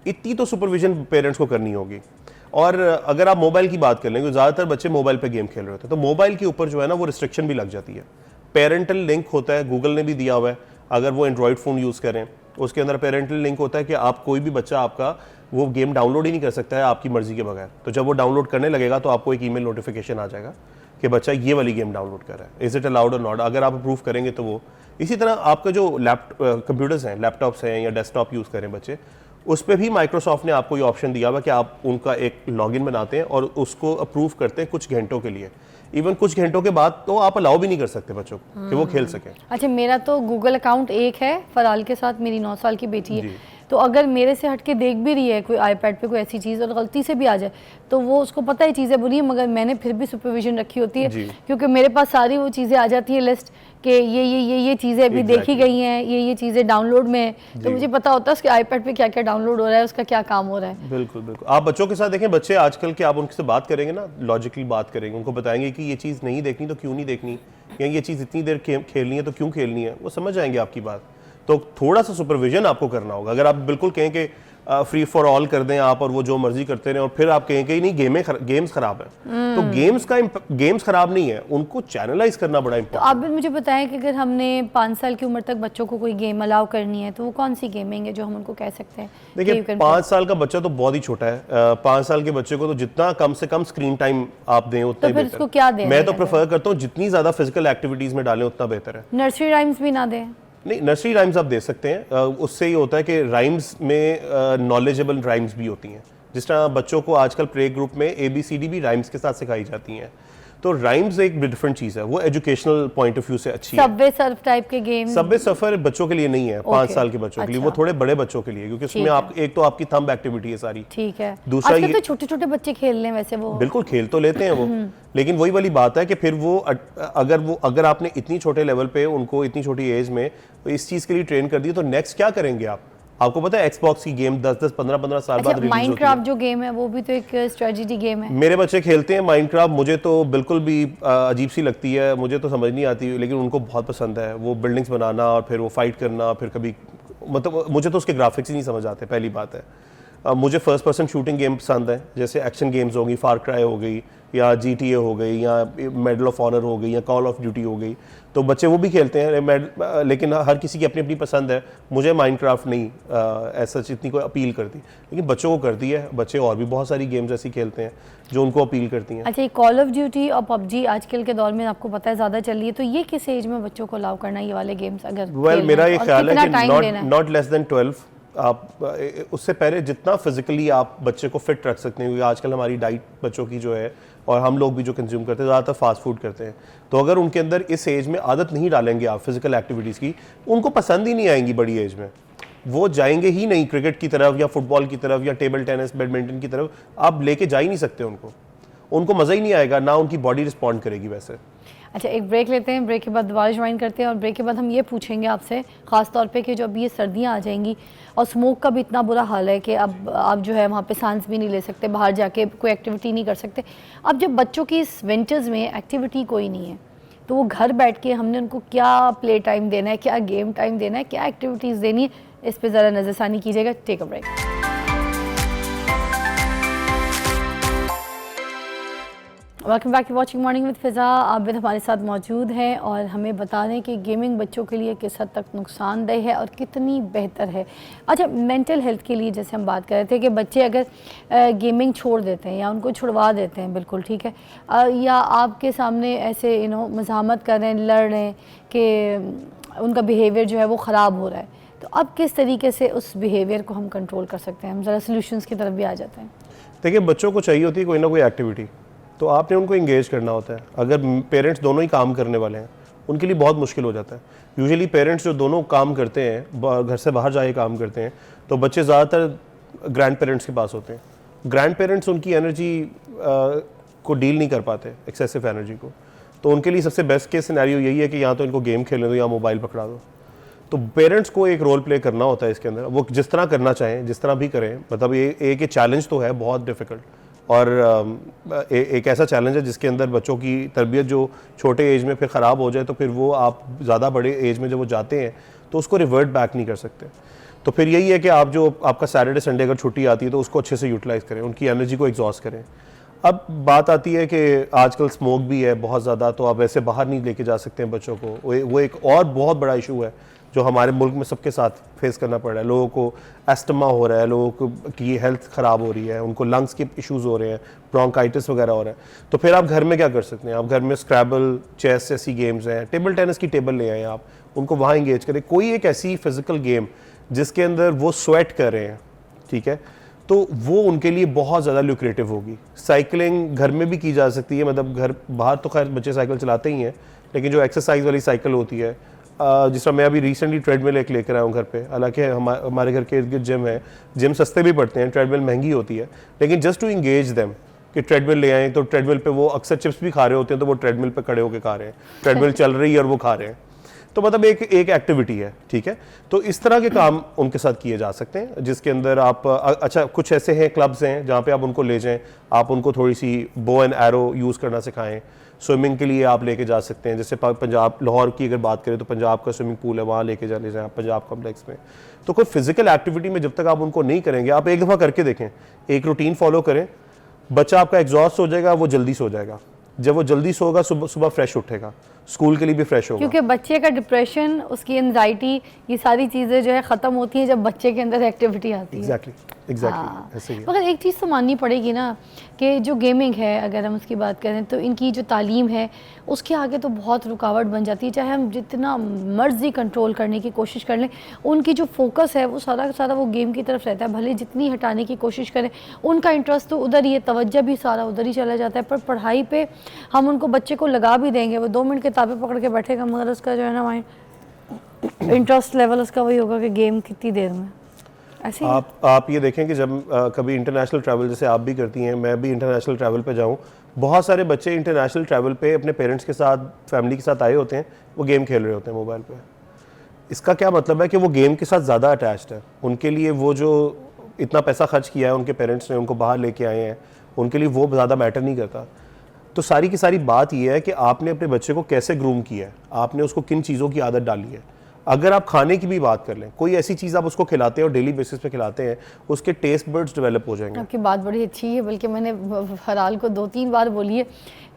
इतनी तो सुपरविजन पेरेंट्स को करनी होगी। और अगर आप मोबाइल की बात कर लेंगे, ज़्यादातर बच्चे मोबाइल पे गेम खेल रहे होते हैं, तो मोबाइल के ऊपर जो है ना वो रिस्ट्रिक्शन भी लग जाती है। पेरेंटल लिंक होता है, गूगल ने भी दिया हुआ है, अगर वो एंड्रॉयड फ़ोन यूज़ करें उसके अंदर पेरेंटल लिंक होता है कि आप कोई भी बच्चा आपका वो गेम डाउनलोड ही नहीं कर सकता है आपकी मर्जी के बगैर। तो जब वो डाउनलोड करने लगेगा तो आपको एक ईमेल नोटिफिकेशन आ जाएगा कि बच्चा ये वाली गेम डाउनलोड कर रहा है, इज़ इट अलाउड और नॉट। अगर आप अप्रूव करेंगे तो वो, इसी तरह आपका जो कंप्यूटर्स हैं, लैपटॉप्स हैं या डेस्कटॉप यूज़ करें बच्चे, उस पर भी माइक्रोसॉफ्ट ने आपको ये ऑप्शन दिया हुआ कि आप उनका एक लॉगिन बनाते हैं और उसको अप्रूव करते हैं कुछ घंटों के लिए। इवन कुछ घंटों के बाद तो आप अलाउ भी नहीं कर सकते बच्चों को कि वो खेल सकें। अच्छा, मेरा तो गूगल अकाउंट एक है फराल के साथ, मेरी 9 साल की बेटी है, तो अगर मेरे से हटके देख भी रही है कोई आईपैड पे कोई ऐसी चीज़ और गलती से भी आ जाए तो वो उसको पता है चीज़ें बुरी है, मगर मैंने फिर भी सुपरविजन रखी होती है क्योंकि मेरे पास सारी वो चीज़ें आ जाती है लिस्ट कि ये चीज़ें अभी देखी गई हैं, ये चीज़ें डाउनलोड में है, तो मुझे पता होता है उसके आईपैड पे क्या क्या डाउनलोड हो रहा है, उसका क्या काम हो रहा है। बिल्कुल बिल्कुल। आप बच्चों के साथ देखें, बच्चे आजकल के आप उनसे बात करेंगे ना, लॉजिकली बात करेंगे, उनको बताएंगे कि ये चीज़ नहीं देखनी तो क्यों नहीं देखनी, या ये चीज़ इतनी देर खेलनी है तो क्यों खेलनी है, वो समझ जाएंगे आपकी बात। तो थोड़ा सा सुपरविजन आपको करना होगा। अगर आप बिल्कुल कहें कि फ्री फॉर ऑल कर दें आप और वो जो मर्जी करते रहें और फिर आप कहें कि नहीं गेम्स खराब है, तो गेम्स खराब नहीं है, उनको चैनलाइज करना बड़ा इंपॉर्टेंट। तो आप भी मुझे बताएं कि अगर हमने 5 साल की उम्र तक बच्चों को कोई गेम अलाउ करनी है तो वो कौन सी गेमिंग है जो हम उनको कह सकते हैं? देखिए 5 साल का बच्चा तो बहुत ही छोटा है, 5 साल के बच्चे को तो जितना कम से कम स्क्रीन टाइम आप दें उतना तो फिर उसको क्या दें? मैं तो प्रेफर करता हूँ जितनी ज्यादा फिजिकल एक्टिविटीज में डालें उतना बेहतर है। नर्सरी राइम्स भी ना दें? नहीं, नर्सरी राइम्स आप दे सकते हैं, उससे ये होता है कि राइम्स में नॉलेजेबल राइम्स भी होती हैं। जिस तरह बच्चों को आजकल प्ले ग्रुप में ABCD भी राइम्स के साथ सिखाई जाती हैं, तो राइम्स एक डिफरेंट चीज़ है, वो एजुकेशनल पॉइंट ऑफ व्यू से अच्छी है। सबवे सर्फ टाइप के गेम? सबवे सर्फर बच्चों के लिए नहीं है, 5 साल के बच्चों के लिए, वो थोड़े बड़े बच्चों के लिए, क्योंकि उसमें आप एक तो आपकी थंब एक्टिविटी है सारी, ठीक है। दूसरा ये तो छोटे छोटे बच्चे खेल रहे हैं, वैसे वो बिल्कुल खेल तो लेते हैं वो, लेकिन वही वाली बात है कि फिर वो अगर आपने इतनी छोटे लेवल पे उनको इतनी छोटी एज में इस चीज़ के लिए ट्रेन कर दिया तो नेक्स्ट क्या करेंगे आप? आपको पता है एक्सबॉक्स की गेम 10-10, 15-15 साल बाद रिलीज होती है। माइनक्राफ्ट जो गेम है वो भी तो एक स्ट्रेटजी गेम है। मेरे बच्चे खेलते हैं माइनक्राफ्ट, मुझे तो बिल्कुल भी अजीब सी लगती है, मुझे तो समझ नहीं आती, लेकिन उनको बहुत पसंद है वो बिल्डिंग्स बनाना और फिर वो फाइट करना, फिर कभी मतलब मुझे तो उसके ग्राफिक्स ही नहीं समझ आते, पहली बात है। मुझे फर्स्ट पर्सन शूटिंग गेम पसंद है, जैसे एक्शन गेम्स हो गई, फार क्राई हो गई, या GTA हो गई, या मेडल ऑफ ऑनर हो गई, या कॉल ऑफ ड्यूटी हो गई, तो बच्चे वो भी खेलते हैं। लेकिन हर किसी की अपनी अपनी पसंद है। मुझे माइनक्राफ्ट नहीं ऐसा इतनी कोई अपील करती, लेकिन बच्चों को करती है। बच्चे और भी बहुत सारी गेम्स ऐसी खेलते हैं जो उनको अपील करती हैं। अच्छा, ये कॉल ऑफ ड्यूटी और PUBG आजकल के दौर में आपको पता है ज़्यादा चल रही है, तो ये किस एज में बच्चों को अलाउ करना, ये वाले गेम्स अगर मेरा ये ख्याल है कि नॉट लेस देन 12। आप उससे पहले जितना फिजिकली आप बच्चे को फिट रख सकते हैं, क्योंकि आजकल हमारी डाइट बच्चों की जो है, और हम लोग भी जो कंज्यूम करते हैं ज़्यादातर फास्ट फूड करते हैं, तो अगर उनके अंदर इस एज में आदत नहीं डालेंगे आप फिजिकल एक्टिविटीज़ की, उनको पसंद ही नहीं आएंगी बड़ी एज में, वो जाएंगे ही नहीं क्रिकेट की तरफ या फुटबॉल की तरफ या टेबल टेनिस बैडमिंटन की तरफ। आप लेके जा ही नहीं सकते उनको मज़ा ही नहीं आएगा, ना उनकी बॉडी रिस्पॉन्ड करेगी वैसे। अच्छा, एक ब्रेक लेते हैं, ब्रेक के बाद दोबारा ज्वाइन करते हैं, और ब्रेक के बाद हम ये पूछेंगे आपसे ख़ास तौर पे कि जो अभी ये सर्दियाँ आ जाएंगी और स्मोक का भी इतना बुरा हाल है कि अब आप जो है वहाँ पे सांस भी नहीं ले सकते, बाहर जाके कोई एक्टिविटी नहीं कर सकते। अब जब बच्चों की इस विंटर्स में एक्टिविटी कोई नहीं है, तो वो घर बैठ के हमने उनको क्या प्ले टाइम देना है, क्या गेम टाइम देना है, क्या एक्टिविटीज़ देनी है, इस पर ज़रा नज़रसानी कीजिएगा। Take a break. Welcome back to watching morning with Fiza. Abid हमारे साथ मौजूद हैं और हमें बता दें कि गेमिंग बच्चों के लिए किस हद तक नुकसानदेह है और कितनी बेहतर है। अच्छा, मेंटल हेल्थ के लिए जैसे हम बात कर रहे थे कि बच्चे अगर गेमिंग छोड़ देते हैं या उनको छुड़वा देते हैं, बिल्कुल ठीक है, या आपके सामने ऐसे मज़ाहमत कर रहे हैं, लड़ रहे हैं कि उनका बिहेवियर जो है वो ख़राब हो रहा है, तो अब किस तरीके से उस बिहेवियर को हम कंट्रोल कर सकते हैं? हम ज़रा सोल्यूशंस की तरफ भी आ जाते हैं। देखिए, बच्चों को चाहिए होती है कोई ना कोई एक्टिविटी, तो आपने उनको इंगेज करना होता है। अगर पेरेंट्स दोनों ही काम करने वाले हैं, उनके लिए बहुत मुश्किल हो जाता है। यूजुअली पेरेंट्स जो दोनों काम करते हैं, घर से बाहर जाके काम करते हैं, तो बच्चे ज़्यादातर ग्रैंड पेरेंट्स के पास होते हैं। ग्रैंड पेरेंट्स उनकी एनर्जी को डील नहीं कर पाते, एक्सेसिव एनर्जी को, तो उनके लिए सबसे बेस्ट केस सिनेरियो यही है कि या तो इनको गेम खेलने दो या मोबाइल पकड़ा दो। तो पेरेंट्स को एक रोल प्ले करना होता है इसके अंदर, वो जिस तरह करना चाहें, जिस तरह भी करें। मतलब ये एक चैलेंज तो है बहुत डिफ़िकल्ट, और एक ऐसा चैलेंज है जिसके अंदर बच्चों की तरबियत जो छोटे एज में फिर ख़राब हो जाए, तो फिर वो आप ज़्यादा बड़े एज में जब वो जाते हैं तो उसको रिवर्ट बैक नहीं कर सकते। तो फिर यही है कि आप जो आपका सैटरडे संडे अगर छुट्टी आती है तो उसको अच्छे से यूटिलाइज़ करें, उनकी एनर्जी को एग्जॉस्ट करें। अब बात आती है कि आजकल स्मोक भी है बहुत ज़्यादा, तो आप ऐसे बाहर नहीं लेके जा सकते हैं बच्चों को। वो एक और बहुत बड़ा इशू है जो हमारे मुल्क में सबके साथ फेस करना पड़ रहा है। लोगों को एस्थमा हो रहा है, लोगों की हेल्थ ख़राब हो रही है, उनको लंग्स के इश्यूज़ हो रहे हैं, ब्रोंकाइटिस वगैरह हो रहा है। तो फिर आप घर में क्या कर सकते हैं? आप घर में स्क्रैबल, चेस जैसी गेम्स हैं, टेबल टेनिस की टेबल ले आए, आप उनको वहाँ इंगेज करें। कोई एक ऐसी फिज़िकल गेम जिसके अंदर वो स्वेट कर रहे हैं, ठीक है, तो वो उनके लिए बहुत ज़्यादा ल्यूक्रेटिव होगी। साइकिलिंग घर में भी की जा सकती है, मतलब घर बाहर तो खैर बच्चे साइकिल चलाते ही हैं, लेकिन जो एक्सरसाइज वाली साइकिल होती है, जिस तरह मैं अभी रिसेंटली ट्रेडमिल एक लेकर आया हूँ घर पे। हालांकि हमारे घर के इर्द गिर्द जिम है, जिम सस्ते भी पड़ते हैं, ट्रेडमिल महंगी होती है, लेकिन जस्ट टू इंगेज देम कि ट्रेडमिल ले आएँ, तो ट्रेडमिल पे वो अक्सर चिप्स भी खा रहे होते हैं, तो वो ट्रेडमिल पे खड़े होकर खा रहे हैं, ट्रेडमिल चल रही है और वो खा रहे हैं। तो मतलब एक एक्टिविटी है, ठीक है। तो इस तरह के काम उनके साथ किए जा सकते हैं, जिसके अंदर आप अच्छा कुछ ऐसे हैं क्लब्स हैं जहाँ पे आप उनको ले जाएं, आप उनको थोड़ी सी बो एंड एरो यूज़ करना सिखाएं। स्विमिंग के लिए आप लेके जा सकते हैं, जैसे पंजाब लाहौर की अगर बात करें तो पंजाब का स्विमिंग पूल है, वहाँ लेके जाने जाएं आप पंजाब कॉम्प्लेक्स में। तो कोई फिजिकल एक्टिविटी में जब तक आप उनको नहीं करेंगे, आप एक दफ़ा करके देखें, एक रूटीन फॉलो करें, बच्चा आपका एग्जॉस्ट हो जाएगा, वो जल्दी सो जाएगा। जब वो जल्दी सोगा सुबह फ्रेश उठेगा, स्कूल के लिए भी फ्रेश होगा। क्योंकि बच्चे का डिप्रेशन, उसकी एंजाइटी, ये सारी चीज़ें जो है ख़त्म होती हैं जब बच्चे के अंदर एक्टिविटी आती है। एग्जैक्टली ऐसे ही। मगर एक चीज़ तो माननी पड़ेगी ना कि जो गेमिंग है, अगर हम उसकी बात करें तो इनकी जो तालीम है उसके आगे तो बहुत रुकावट बन जाती है। चाहे हम जितना मर्जी कंट्रोल करने की कोशिश कर लें, उनकी जो फोकस है वो सारा सारा वो गेम की तरफ रहता है। भले जितनी हटाने की कोशिश करें, उनका इंटरेस्ट तो उधर ही है, तवज्जो भी सारा उधर ही चला जाता है। पर पढ़ाई पे हम उनको बच्चे को लगा भी देंगे, वो 2 मिनट किताबें पकड़ के बैठेगा, मगर उसका जो है ना माइंड इंटरेस्ट लेवल उसका वही होगा कि गेम कितनी देर में। ऐसे आप ये देखें कि जब कभी इंटरनेशनल ट्रैवल, जैसे आप भी करती हैं, मैं भी इंटरनेशनल ट्रैवल पे जाऊं, बहुत सारे बच्चे इंटरनेशनल ट्रैवल पे अपने पेरेंट्स के साथ, फैमिली के साथ आए होते हैं, वो गेम खेल रहे होते हैं मोबाइल पे। इसका क्या मतलब है कि वो गेम के साथ ज़्यादा अटैच्ड है। उनके लिए वो जो इतना पैसा खर्च किया है उनके पेरेंट्स ने, उनको बाहर लेके आए हैं, उनके लिए वो ज़्यादा मैटर नहीं करता। तो सारी की सारी बात ये है कि आपने अपने बच्चे को कैसे ग्रूम किया है, आपने उसको किन चीज़ों की आदत डाली है। अगर आप खाने की भी बात कर लें, कोई ऐसी चीज़ आप उसको खिलाते हैं और डेली बेसिस पे खिलाते हैं, उसके टेस्ट बर्ड्स डेवलप हो जाएंगे। आपकी बात बड़ी अच्छी है, बल्कि मैंने हराल को 2-3 बार बोली है,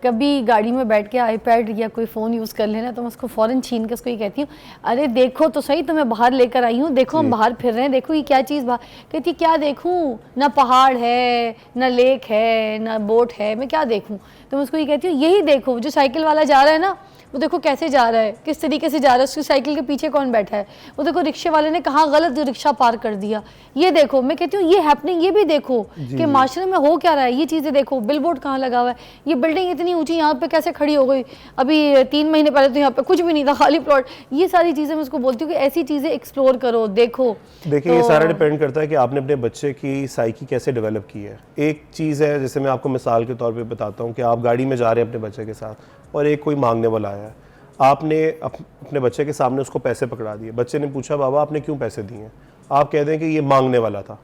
कभी गाड़ी में बैठ के आईपैड या कोई फ़ोन यूज़ कर लेना तो मैं उसको फ़ौरन छीन के उसको ये कहती हूँ, अरे देखो तो सही, तुम्हें बाहर लेकर आई हूँ, देखो हम बाहर फिर रहे हैं, देखो ये क्या चीज़ बाहर। कहती क्या देखूँ, ना पहाड़ है, ना लेक है, ना बोट है, मैं क्या देखूँ। तो मैं उसको ये कहती हूँ, यही देखो, जो साइकिल वाला जा रहा है ना, वो देखो कैसे जा रहा है, किस तरीके से जा रहा है, उसकी साइकिल के पीछे कौन बैठा है, वो देखो रिक्शे वाले ने कहाँ गलत रिक्शा पार कर दिया, ये देखो। मैं कहती हूँ ये हैपनिंग, ये भी देखो कि माशरे में हो क्या रहा है, ये चीज़ें देखो, बिलबोर्ड कहाँ लगा हुआ है, ये बिल्डिंग इतनी ऊंची यहाँ पे कैसे खड़ी हो गई, अभी 3 महीने पहले तो यहाँ पे कुछ भी नहीं था, खाली प्लॉट। ये सारी चीज़ें मैं उसको बोलती हूँ कि ऐसी चीज़ें एक्सप्लोर करो, देखो। देखिए ये सारा डिपेंड करता है कि आपने अपने बच्चे की साइकी कैसे डेवलप की है। एक चीज़ है, जैसे मैं आपको मिसाल के तौर पे बताता हूँ कि आप गाड़ी में जा रहे हैं अपने बच्चे के साथ और एक कोई मांगने वाला आया है, आपने अपने बच्चे के सामने उसको पैसे पकड़ा दिए, बच्चे ने पूछा बाबा आपने क्यों पैसे दिए, आप कह दें कि ये मांगने वाला था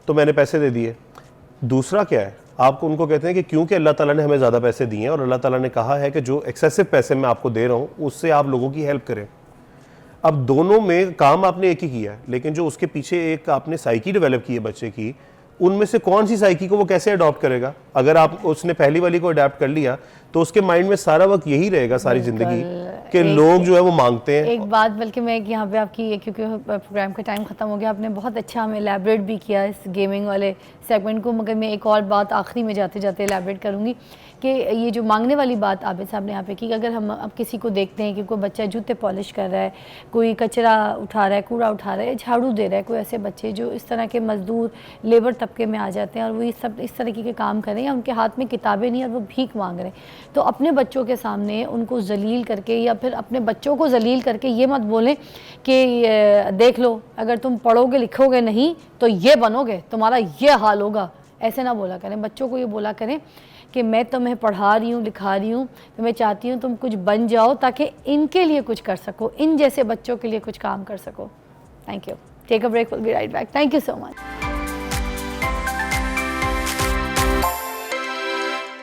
तो मैंने पैसे दे दिए। दूसरा क्या है, आपको उनको कहते हैं कि क्योंकि अल्लाह ताला ने हमें ज़्यादा पैसे दिए हैं और अल्लाह ताला ने कहा है कि जो एक्सेसिव पैसे मैं आपको दे रहा हूँ उससे आप लोगों की हेल्प करें। अब दोनों में काम आपने एक ही किया है, लेकिन जो उसके पीछे एक आपने साइकी डेवलप की है बच्चे की, उनमें से कौन सी साइकी को वो कैसे अडॉप्ट करेगा। अगर आप उसने पहली वाली को अडॉप्ट कर लिया तो उसके माइंड में सारा वक्त यही रहेगा सारी जिंदगी कि लोग जो है वो मांगते हैं। एक बात, बल्कि मैं यहाँ पे आपकी, क्योंकि प्रोग्राम का टाइम ख़त्म हो गया, आपने बहुत अच्छा हमें एलैबोरेट भी किया इस गेमिंग वाले सेगमेंट को, मगर मैं एक और बात आखिरी में जाते जाते एलैबोरेट करूँगी कि ये जो मांगने वाली बात आबिद साहब ने यहाँ पे की, अगर हम अब किसी को देखते हैं कि कोई बच्चा जूते पॉलिश कर रहा है, कोई कचरा उठा रहा है, कूड़ा उठा रहा है, झाड़ू दे रहा है, कोई ऐसे बच्चे जो इस तरह के मजदूर लेबर तबके में आ जाते हैं और वो ये सब इस तरीके के काम करें, या उनके हाथ में किताबें नहीं और वो भीख मांग रहे हैं, तो अपने बच्चों के सामने उनको जलील करके या फिर अपने बच्चों को जलील करके ये मत बोलें कि देख लो अगर तुम पढ़ोगे लिखोगे नहीं तो ये बनोगे, तुम्हारा ये हाल होगा। ऐसे ना बोला करें, बच्चों को ये बोला करें कि मैं तुम्हें पढ़ा रही हूँ, लिखा रही हूँ, तो मैं चाहती हूँ तुम कुछ बन जाओ ताकि इनके लिए कुछ कर सको, इन जैसे बच्चों के लिए कुछ काम कर सको। Thank you. Take a break, will be right back. Thank you so much.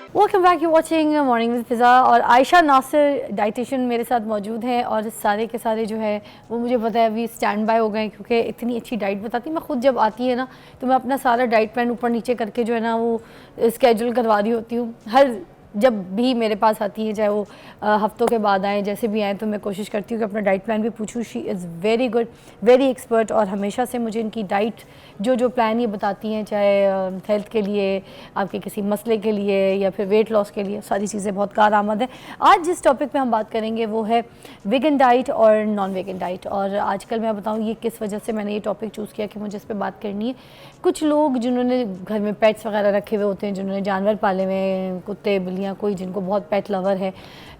Welcome back, you watching morning with Fiza और आयशा नासिर डाइटिशियन मेरे साथ मौजूद हैं और सारे के सारे जो है वो मुझे पता है अभी स्टैंड बाय हो गए क्योंकि इतनी अच्छी डाइट बताती। मैं खुद जब आती है ना तो मैं अपना सारा डाइट प्लान ऊपर नीचे करके जो है ना वो स्केड्यूल करवा रही होती हूँ। हर जब भी मेरे पास आती है, चाहे वो हफ्तों के बाद आएँ, जैसे भी आएँ, तो मैं कोशिश करती हूँ कि अपना डाइट प्लान भी पूछूँ। She is very good, very expert और हमेशा से मुझे इनकी डाइट जो प्लान ये बताती हैं, चाहे हेल्थ के लिए, आपके किसी मसले के लिए या फिर वेट लॉस के लिए, सारी चीज़ें बहुत कारआमद हैं। आज जिस टॉपिक पे हम बात करेंगे वो है वेगन डाइट और नॉन वेगन डाइट। और आजकल मैं बताऊँ ये किस वजह से मैंने ये टॉपिक चूज़ किया कि मुझे इस पर बात करनी है। कुछ लोग जिन्होंने घर में पेट्स वगैरह रखे हुए होते हैं, जिन्होंने जानवर पाले हुए हैं, कुत्ते बिल्लियाँ, कोई जिनको बहुत पेट लवर है,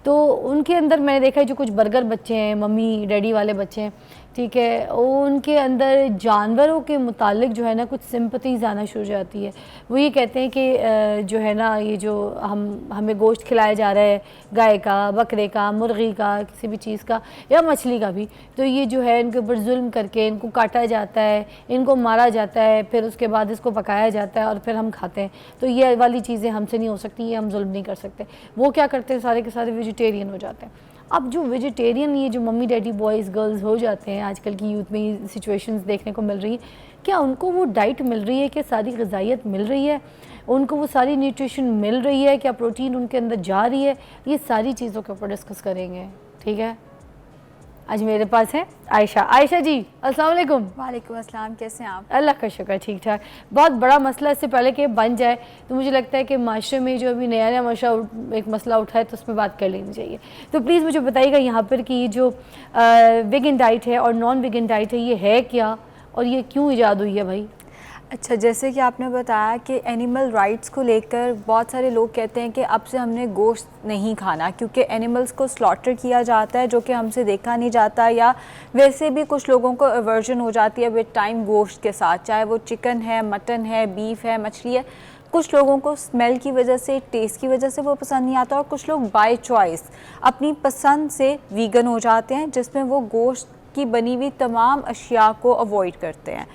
तो उनके अंदर मैंने देखा है जो कुछ बर्गर बच्चे हैं, मम्मी डैडी वाले बच्चे हैं, ठीक है, उनके अंदर जानवरों के मुतालिक जो है ना कुछ सिंपथीज़ आना शुरू हो जाती है। वो ये कहते हैं कि जो है ना ये जो हमें गोश्त खिलाया जा रहा है गाय का, बकरे का, मुर्गी का, किसी भी चीज़ का या मछली का भी, तो ये जो है इनके ऊपर जुल्म करके इनको काटा जाता है, इनको मारा जाता है, फिर उसके बाद इसको पकाया जाता है और फिर हम खाते हैं। तो ये वाली चीज़ें हमसे नहीं हो सकती, ये हम जुल्म नहीं कर सकते। वो क्या करते हैं, सारे के सारे वेजिटेरियन हो जाते हैं। अब जो वेजिटेरियन ये जो मम्मी डैडी बॉयज़ गर्ल्स हो जाते हैं, आजकल की यूथ में ये सिचुएशंस देखने को मिल रही है, क्या उनको वो डाइट मिल रही है, क्या सारी ग़िज़ाइयत मिल रही है, उनको वो सारी न्यूट्रिशन मिल रही है, क्या प्रोटीन उनके अंदर जा रही है? ये सारी चीज़ों के ऊपर डिस्कस करेंगे, ठीक है। आज मेरे पास है आयशा। आयशा जी अस्सलाम वालेकुम। वालेकुम अस्सलाम, कैसे हैं आप? अल्लाह का शुक्र, ठीक ठाक। बहुत बड़ा मसला, इससे पहले कि बन जाए तो मुझे लगता है कि माशरे में जो अभी नया एक मसला उठा है तो उस पर बात कर लेनी चाहिए। तो प्लीज़ मुझे बताइएगा यहाँ पर कि ये जो वेगन डाइट है और नॉन वेगन डाइट है, ये है क्या और ये क्यों ईजाद हुई है भाई? अच्छा, जैसे कि आपने बताया कि एनिमल राइट्स को लेकर बहुत सारे लोग कहते हैं कि अब से हमने गोश्त नहीं खाना क्योंकि एनिमल्स को स्लॉटर किया जाता है जो कि हमसे देखा नहीं जाता, या वैसे भी कुछ लोगों को एवर्जन हो जाती है विद टाइम गोश्त के साथ, चाहे वो चिकन है, मटन है, बीफ है, मछली है। कुछ लोगों को स्मेल की वजह से, टेस्ट की वजह से वो पसंद नहीं आता और कुछ लोग बाय चॉइस अपनी पसंद से वीगन हो जाते हैं जिसमें वो गोश्त की बनी हुई तमाम अशिया को अवॉइड करते हैं।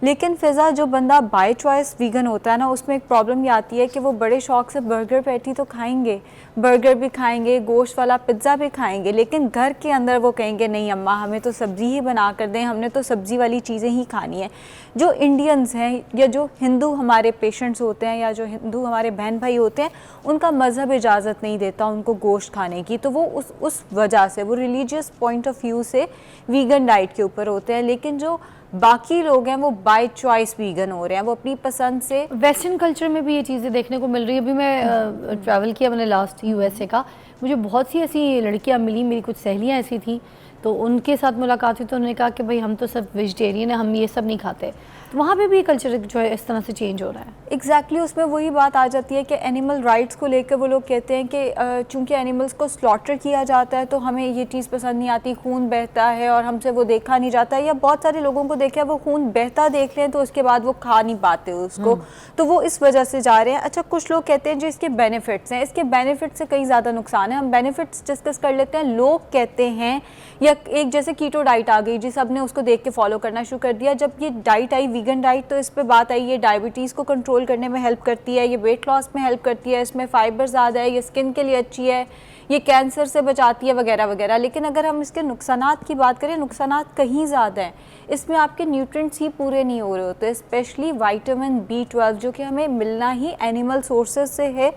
लेकिन फ़िज़ा जो बंदा बाय चॉइस वीगन होता है ना, उसमें एक प्रॉब्लम ये आती है कि वो बड़े शौक से बर्गर पैटी तो खाएंगे, बर्गर भी खाएंगे, गोश्त वाला पिज़्ज़ा भी खाएंगे, लेकिन घर के अंदर वो कहेंगे नहीं अम्मा हमें तो सब्ज़ी ही बना कर दें, हमने तो सब्ज़ी वाली चीज़ें ही खानी है। जो इंडियंस हैं या जो हिंदू हमारे पेशेंट्स होते हैं या जो हिंदू हमारे बहन भाई होते हैं, उनका मज़हब इजाज़त नहीं देता उनको गोश्त खाने की, तो वो उस वजह से वो रिलीजियस पॉइंट ऑफ व्यू से वीगन डाइट के ऊपर होते हैं। लेकिन जो बाकी लोग हैं वो बाय चॉइस वीगन हो रहे हैं, वो अपनी पसंद से। वेस्टर्न कल्चर में भी ये चीज़ें देखने को मिल रही है। अभी मैं ट्रैवल किया मैंने लास्ट यूएसए का, मुझे बहुत सी ऐसी लड़कियां मिली, मेरी कुछ सहेलियां ऐसी थी, तो उनके साथ मुलाकात हुई तो उन्होंने कहा कि भाई हम तो सब वेजिटेरियन हैं, हम ये सब नहीं खाते। तो वहाँ पे भी कल्चर जो है इस तरह से चेंज हो रहा है। एग्जैक्टली उसमें वही बात आ जाती है कि एनिमल राइट्स को लेकर वो लोग कहते हैं कि चूंकि एनिमल्स को स्लॉटर किया जाता है तो हमें ये चीज़ पसंद नहीं आती, खून बहता है और हमसे वो देखा नहीं जाता, या बहुत सारे लोगों को देखा वो खून बहता देख लें तो उसके बाद वो खा नहीं पाते उसको, तो वो इस वजह से जा रहे हैं। अच्छा, कुछ लोग कहते हैं जो इसके बेनिफिट्स हैं, इसके बेनिफिट से कई ज़्यादा नुकसान है। हम बेनिफिट्स डिस्कस कर लेते हैं। लोग कहते हैं, या एक जैसे कीटो डाइट आ गई जी, सब ने उसको देख के फॉलो करना शुरू कर दिया। जब ये डाइट आई वीगन डाइट, तो इस पे बात आई ये डायबिटीज़ को कंट्रोल करने में हेल्प करती है, ये वेट लॉस में हेल्प करती है, इसमें फाइबर ज़्यादा है, ये स्किन के लिए अच्छी है, ये कैंसर से बचाती है वगैरह वगैरह। लेकिन अगर हम इसके नुकसानात की बात करें, नुकसानात कहीं ज़्यादा हैं। इसमें आपके न्यूट्रिएंट्स ही पूरे नहीं हो रहे होते, स्पेशली विटामिन B12 जो कि हमें मिलना ही एनिमल सोर्सेज से है,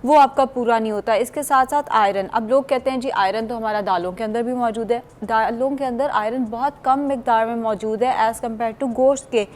वो आपका पूरा नहीं होता। इसके साथ साथ आयरन, अब लोग कहते हैं जी आयरन तो हमारा दालों के अंदर भी मौजूद है, दालों के अंदर आयरन बहुत कम मिकदार में मौजूद है एज़ कम्पेयर टू गोश्त के।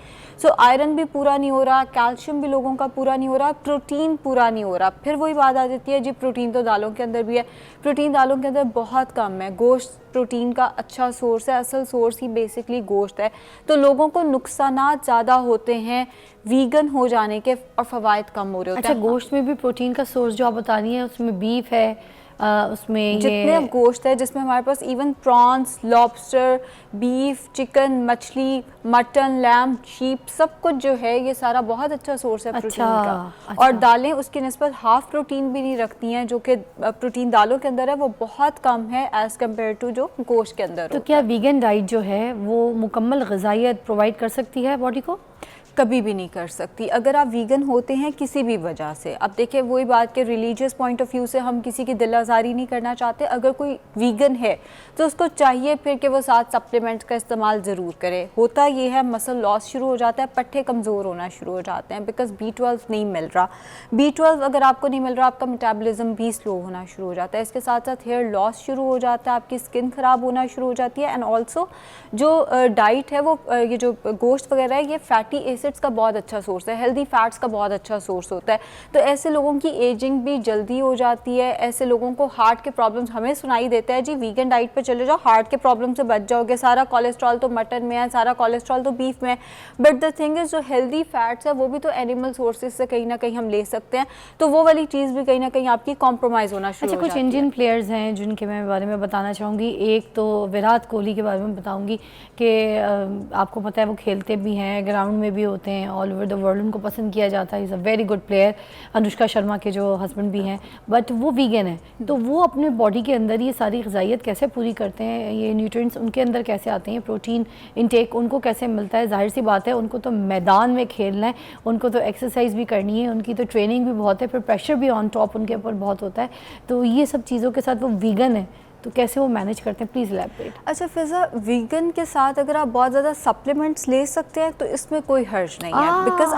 सो आयरन भी पूरा नहीं हो रहा, कैल्शियम भी लोगों का पूरा नहीं हो रहा, प्रोटीन पूरा नहीं हो रहा। फिर वही बात आ जाती है जी प्रोटीन तो दालों के अंदर भी है, प्रोटीन दालों के अंदर बहुत कम है, गोश्त प्रोटीन का अच्छा सोर्स है, असल सोर्स ही बेसिकली गोश्त है। तो लोगों को नुकसानात ज़्यादा होते हैं वीगन हो जाने के और फ़वाइद कम हो रहे होते हैं। अच्छा, गोश्त में भी प्रोटीन का सोर्स जो आप बता रही हैं उसमें बीफ है, उसमें जितने गोश्त है जिसमें हमारे पास even prawns, lobster, beef, chicken, मछली, मटन, लैम्ब, शीप, सब कुछ जो है ये सारा बहुत अच्छा सोर्स है प्रोटीन का। अच्छा। और दालें उसकी निस्बत हाफ प्रोटीन भी नहीं रखती हैं, जो कि प्रोटीन दालों के अंदर है वो बहुत कम है एज़ कम्पेयर टू जो गोश्त के अंदर। तो क्या वीगन डाइट जो है वो मुकम्मल ग़िज़ाइयत प्रोवाइड कर सकती है बॉडी को? कभी भी नहीं कर सकती अगर आप वीगन होते हैं किसी भी वजह से। अब देखिए वही बात कि रिलीजियस पॉइंट ऑफ व्यू से हम किसी की दिल आज़ारी नहीं करना चाहते। अगर कोई वीगन है तो उसको चाहिए फिर कि वो 7 सप्लीमेंट्स का इस्तेमाल ज़रूर करे। होता ये है मसल लॉस शुरू हो जाता है, पट्टे कमज़ोर होना शुरू हो जाते हैं बिकॉज B12 नहीं मिल रहा। B12 अगर आपको नहीं मिल रहा, आपका मेटाबॉलिज्म भी स्लो होना शुरू हो जाता है। इसके साथ साथ हेयर लॉस शुरू हो जाता है, आपकी स्किन ख़राब होना शुरू हो जाती है। एंड ऑल्सो जो डाइट है वो ये जो गोश्त वगैरह है ये फैटी एसिड्स का बहुत अच्छा सोर्स है, हेल्दी फैट्स का बहुत अच्छा सोर्स होता है। तो ऐसे लोगों की एजिंग भी जल्दी हो जाती है। ऐसे लोगों को हार्ट के प्रॉब्लम्स, हमें सुनाई देता है जी वीगन डाइट पे चले जाओ हार्ट के प्रॉब्लम से बच जाओगे, सारा कोलेस्ट्रॉल तो मटन में है, सारा कोलेस्ट्रॉल तो बीफ में है। बट द थिंग इज जो हेल्दी फैट्स है वो भी तो एनिमल सोर्सेज से कहीं ना कहीं हम ले सकते हैं, तो वो वाली चीज़ भी कहीं ना कहीं आपकी कॉम्प्रोमाइज़ होना शुरू हो जाती है। कुछ इंडियन प्लेयर्स हैं जिनके मैं बारे में बताना चाहूँगी। एक तो विराट कोहली के बारे में बताऊँगी कि आपको पता है वो खेलते भी हैं, ग्राउंड में भी होते हैं, ऑल ओवर द वर्ल्ड उनको पसंद किया जाता है। Is a very good player. Anushka Sharma के जो हस्बैंड भी हैं, बट वो वीगन है, तो वो अपने बॉडी के अंदर ये सारी ग़िज़ाइयत कैसे पूरी करते हैं, ये न्यूट्रिएंट्स उनके अंदर कैसे आते हैं, प्रोटीन इनटेक उनको कैसे मिलता है। जाहिर सी बात है उनको तो मैदान में खेलना है, उनको तो एक्सरसाइज भी करनी है, उनकी तो ट्रेनिंग भी बहुत है, फिर प्रेशर भी ऑन टॉप उनके ऊपर बहुत होता है। तो ये सब चीज़ों के साथ वो वीगन है, तो कैसे वो मैनेज करते हैं, प्लीज़ इलैबोरेट। अच्छा फ़िज़ा, वीगन के साथ अगर आप बहुत ज़्यादा सप्लीमेंट्स ले सकते हैं तो इसमें कोई हर्ज नहीं है, बिकॉज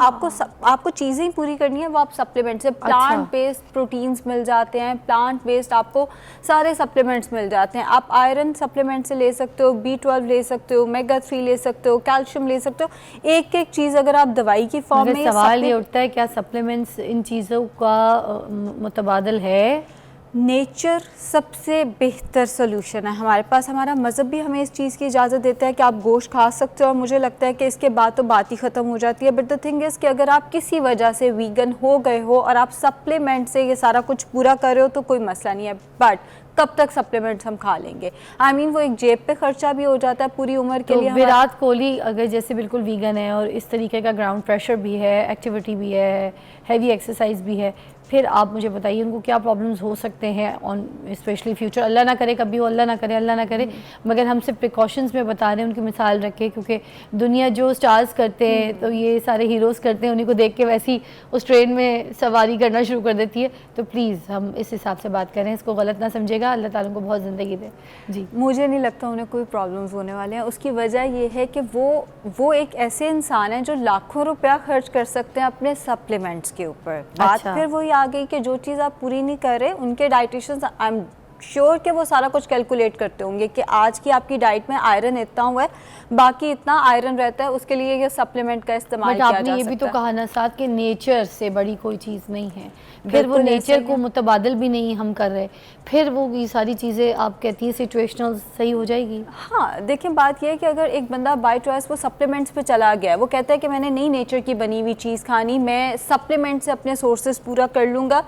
आपको चीज़ें ही पूरी करनी है वो आप सप्लीमेंट से। प्लांट बेस्ड प्रोटीन्स मिल जाते हैं, प्लांट बेस्ड आपको सारे सप्लीमेंट्स मिल जाते हैं। आप आयरन सप्लीमेंट से ले सकते हो, B12 ले सकते हो, ओमेगा 3 ले सकते हो, कैल्शियम ले सकते हो। एक एक चीज़ अगर आप दवाई की फॉर्म में, सवाल ये उठता है क्या सप्लीमेंट्स इन चीज़ों का मुतबादल है? नेचर सबसे बेहतर सोल्यूशन है हमारे पास। हमारा मज़हब भी हमें इस चीज़ की इजाज़त देता है कि आप गोश्त खा सकते हो, और मुझे लगता है कि इसके बाद तो बात ही ख़त्म हो जाती है। बट द थिंग इज़ कि अगर आप किसी वजह से वीगन हो गए हो और आप सप्लीमेंट से ये सारा कुछ पूरा कर रहे हो तो कोई मसला नहीं है। बट कब तक सप्लीमेंट्स हम खा लेंगे? I mean, वो एक जेब पे खर्चा भी हो जाता है पूरी उम्र के लिए। विराट कोहली अगर जैसे बिल्कुल वीगन है और इस तरीके का ग्राउंड प्रेशर भी है, एक्टिविटी भी है, हैवी एक्सरसाइज भी है, फिर आप मुझे बताइए उनको क्या प्रॉब्लम्स हो सकते हैं ऑन स्पेशली फ्यूचर। अल्लाह ना करे कभी हो, अल्लाह ना करे, मगर हम सिर्फ प्रिकॉशंस में बता रहे हैं, उनकी मिसाल रख के, क्योंकि दुनिया जो स्टार्स करते हैं तो ये सारे हीरोज़ करते हैं, उन्हीं को देख के वैसी उस ट्रेन में सवारी करना शुरू कर देती है। तो प्लीज़ हम इस हिसाब से बात करें, इसको गलत ना समझेगा। अल्लाह ताला को बहुत ज़िंदगी दे। जी, मुझे नहीं लगता उन्हें कोई प्रॉब्लम्स होने वाले हैं। उसकी वजह ये है कि वो एक ऐसे इंसान हैं जो लाखों रुपया खर्च कर सकते हैं अपने सप्लीमेंट्स के ऊपर। बात फिर वही आ गई कि जो चीज़ आप पूरी नहीं कर रहे, उनके डाइटिशियंस आई एम श्योर कि वो सारा कुछ कैलकुलेट करते होंगे कि आज की आपकी डाइट में आयरन इतना हुआ है, बाकी इतना आयरन रहता है, उसके लिए ये सप्लीमेंट का इस्तेमाल किया जा सकता है। आपने ये भी तो कहा ना साथ कि नेचर से बड़ी कोई चीज़ नहीं है, फिर वो नेचर को मुतबादल भी नहीं हम कर रहे, फिर वो ये सारी चीज़ें आप कहती हैं सिचुएशनल सही हो जाएगी। हाँ देखिए, बात यह है कि अगर एक बंदा बाय चॉइस वो सप्लीमेंट्स पे चला गया है, वो कहता है कि मैंने नहीं नेचर की बनी हुई चीज़ खानी, मैं सप्लीमेंट से अपने सोर्सेज पूरा कर लूँगा,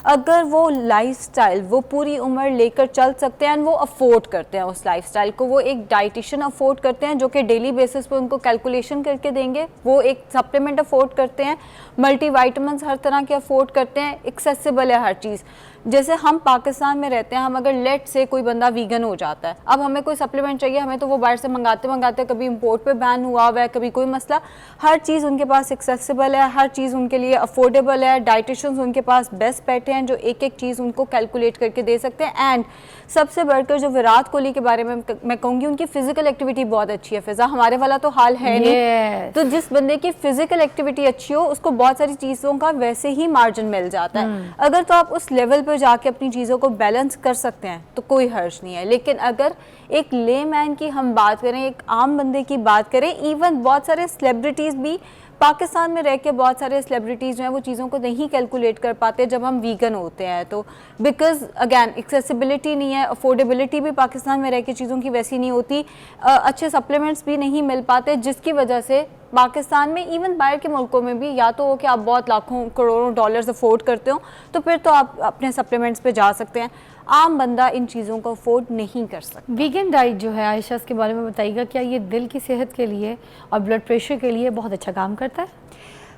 अगर वो लाइफस्टाइल वो पूरी उम्र लेकर चल सकते हैं, वो अफोर्ड करते हैं उस लाइफस्टाइल को, वो एक डाइटिशियन अफोर्ड करते हैं जो कि डेली बेसिस पे उनको कैलकुलेशन करके देंगे, वो एक सप्लीमेंट अफोर्ड करते हैं, मल्टीविटामिन्स हर तरह के अफोर्ड करते हैं, एक्सेसिबल है हर चीज़। जैसे हम पाकिस्तान में रहते हैं, हम अगर लेट से कोई बंदा वीगन हो जाता है, अब हमें कोई सप्लीमेंट चाहिए, हमें तो वो बाहर से मंगाते कभी इंपोर्ट पे बैन हुआ हुआ है, कभी कोई मसला, हर चीज़ उनके पास एक्सेसिबल है, हर चीज़ उनके लिए अफोर्डेबल है, डाइटिशियंस उनके पास बेस्ट बैठे हैं जो एक एक चीज़ उनको कैलकुलेट करके दे सकते हैं। एंड सबसे बढ़कर जो विराट कोहली के बारे में मैं कहूँगी, उनकी फिजिकल एक्टिविटी बहुत अच्छी है। फिजा हमारे वाला तो हाल है नहीं, तो जिस बंदे की फिजिकल एक्टिविटी अच्छी हो उसको बहुत सारी चीज़ों का वैसे ही मार्जिन मिल जाता है। अगर तो आप उस लेवल पर जाके अपनी चीज़ों को बैलेंस कर सकते हैं तो कोई हर्ज नहीं है, लेकिन अगर एक लेमैन की हम बात करें, एक आम बंदे की बात करें, इवन बहुत सारे सेलिब्रिटीज़ भी पाकिस्तान में रह के, बहुत सारे सेलिब्रिटीज़ जो हैं वो चीज़ों को नहीं कैलकुलेट कर पाते जब हम वीगन होते हैं, तो बिकॉज अगैन एक्सेसिबिलिटी नहीं है, अफोर्डेबिलिटी भी पाकिस्तान में रह के चीज़ों की वैसी नहीं होती, अच्छे सप्लीमेंट्स भी नहीं मिल पाते, जिसकी वजह से पाकिस्तान में इवन बाहर के मुल्कों में भी या तो हो कि आप बहुत लाखों करोड़ों डॉलर्स अफोर्ड करते हो तो फिर तो आप अपने सप्लीमेंट्स पे जा सकते हैं, आम बंदा इन चीज़ों को अफोर्ड नहीं कर सकता। वीगन डाइट जो है आयशा, इसके बारे में बताइएगा, क्या ये दिल की सेहत के लिए और ब्लड प्रेशर के लिए बहुत अच्छा काम करता है?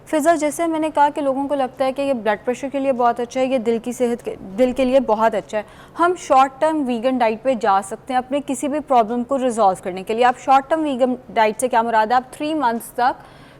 फिजा, जैसे मैंने कहा कि लोगों को लगता है कि ये ब्लड प्रेशर के लिए बहुत अच्छा है, ये दिल की सेहत के दिल के लिए बहुत अच्छा है। हम शॉर्ट टर्म वीगन डाइट पे जा सकते हैं अपने किसी भी प्रॉब्लम को रिजॉल्व करने के लिए। आप शॉर्ट टर्म वीगन डाइट से क्या मुराद है, आप 3 मंथ्स तक,